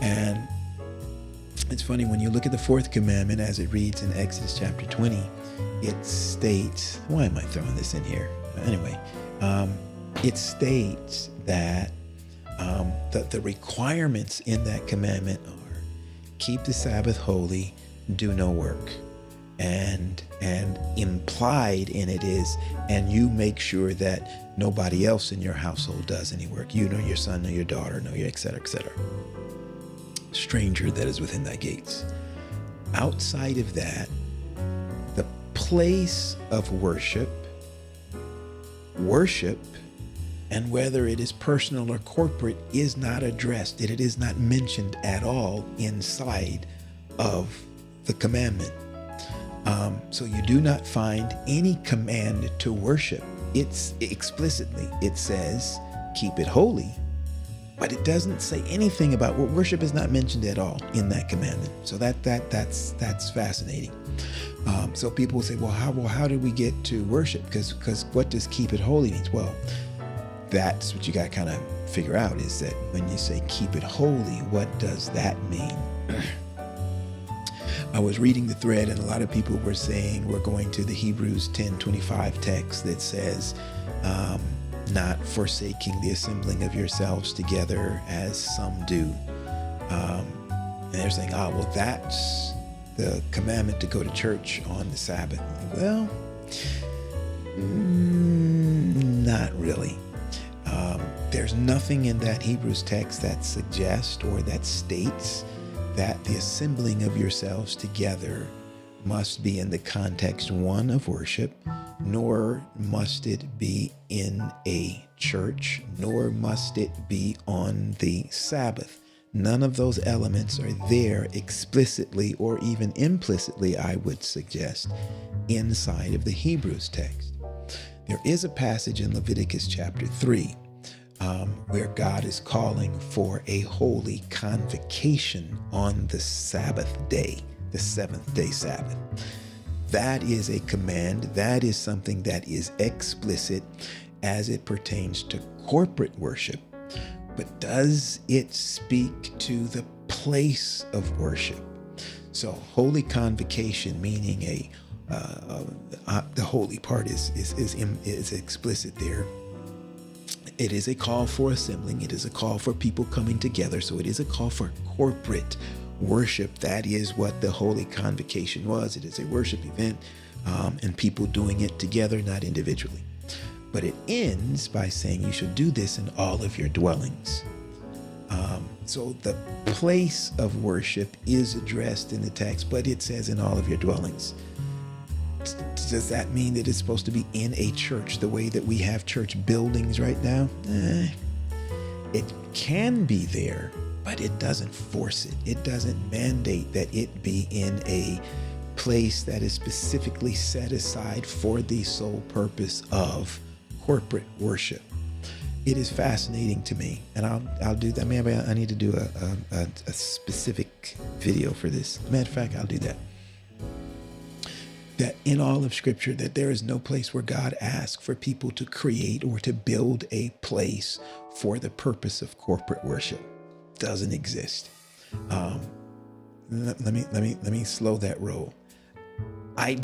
And it's funny, when you look at the fourth commandment as it reads in Exodus chapter 20, it states, why am I throwing this in here? Anyway, it states that the requirements in that commandment are keep the Sabbath holy, do no work. And implied in it is, and you make sure that nobody else in your household does any work. You nor your son, nor your daughter, nor your et cetera, stranger that is within thy gates. Outside of that, the place of worship, and whether it is personal or corporate, is not addressed. It is not mentioned at all inside of the commandment. So you do not find any command to worship. It's explicitly, it says, keep it holy, but it doesn't say anything about worship is not mentioned at all in that commandment. So that's fascinating. So people will say, well, how do we get to worship? Because what does keep it holy means? Well, that's what you got to kind of figure out, is that when you say keep it holy, what does that mean? I was reading the thread, and a lot of people were saying we're going to the Hebrews 10:25 text that says, not forsaking the assembling of yourselves together as some do. And they're saying, well, that's the commandment to go to church on the Sabbath. Well, not really. There's nothing in that Hebrews text that suggests or that states that the assembling of yourselves together must be in the context, one, of worship, nor must it be in a church, nor must it be on the Sabbath. None of those elements are there explicitly or even implicitly, I would suggest, inside of the Hebrews text. There is a passage in Leviticus chapter 3 where God is calling for a holy convocation on the Sabbath day, the seventh day Sabbath. That is a command. That is something that is explicit as it pertains to corporate worship. But does it speak to the place of worship? So holy convocation, meaning the holy part is explicit there. It is a call for assembling. It is a call for people coming together. So it is a call for corporate worship. That is what the holy convocation was. It is a worship event, and people doing it together, not individually. But it ends by saying you should do this in all of your dwellings. So the place of worship is addressed in the text, but it says in all of your dwellings. Does that mean that it's supposed to be in a church the way that we have church buildings right now? It can be there, but it doesn't force it. It doesn't mandate that it be in a place that is specifically set aside for the sole purpose of corporate worship. It is fascinating to me, and I'll do that. Maybe I need to do a specific video for this. Matter of fact, I'll do that. That in all of Scripture, that there is no place where God asks for people to create or to build a place for the purpose of corporate worship. Doesn't exist. Let me slow that roll. I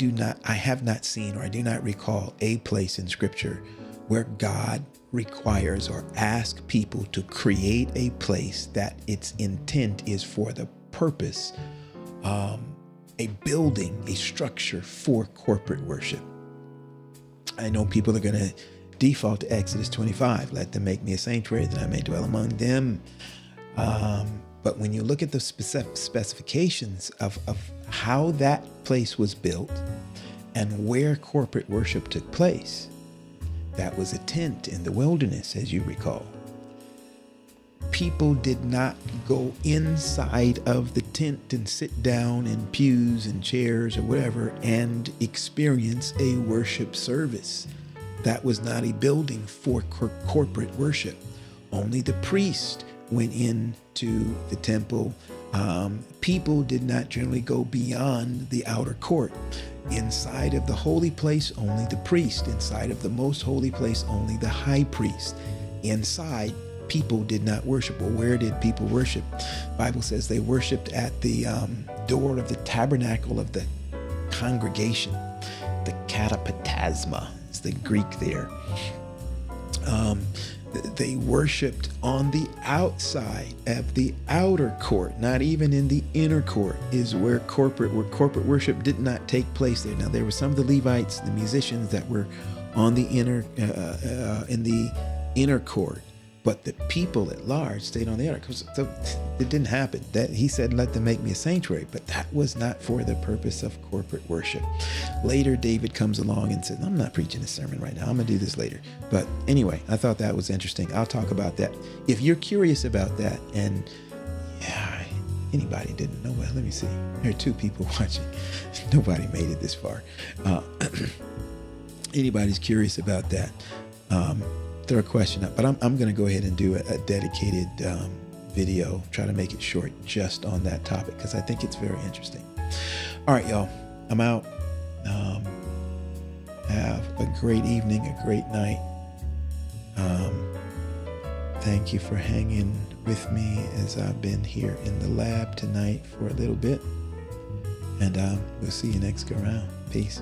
have not seen, or I do not recall a place in Scripture where God requires or asks people to create a place that its intent is for the purpose, a building, a structure for corporate worship. I know people are going to default to Exodus 25. Let them make me a sanctuary that I may dwell among them. But when you look at the specifications of how that place was built and where corporate worship took place, that was a tent in the wilderness, as you recall. People did not go inside of the tent and sit down in pews and chairs or whatever and experience a worship service. That was not a building for corporate worship. Only the priest went into the temple. People did not generally go beyond the outer court. Inside of the holy place, only the priest. Inside of the most holy place, only the high priest. Inside, people did not worship. Well, where did people worship? The Bible says they worshiped at the door of the tabernacle of the congregation. The katapatasma is the Greek there. They worshiped on the outside of the outer court, not even in the inner court, is where corporate worship did not take place there. Now, there were some of the Levites, the musicians, that were on the inner in the inner court, but the people at large stayed on the outer court. So it didn't happen. That he said, "Let them make me a sanctuary," but that was not for the purpose of corporate worship. Later, David comes along and says, "I'm not preaching a sermon right now. I'm gonna do this later." But anyway, I thought that was interesting. I'll talk about that. If you're curious about that, and anybody didn't know, well, let me see. There are 2 people watching. Nobody made it this far. Anybody's curious about that, throw a question up. But I'm going to go ahead and do a dedicated video, try to make it short just on that topic, because I think it's very interesting. All right, y'all, I'm out. Have a great evening, a great night. Thank you for hanging with me as I've been here in the lab tonight for a little bit. And we'll see you next go round. Peace.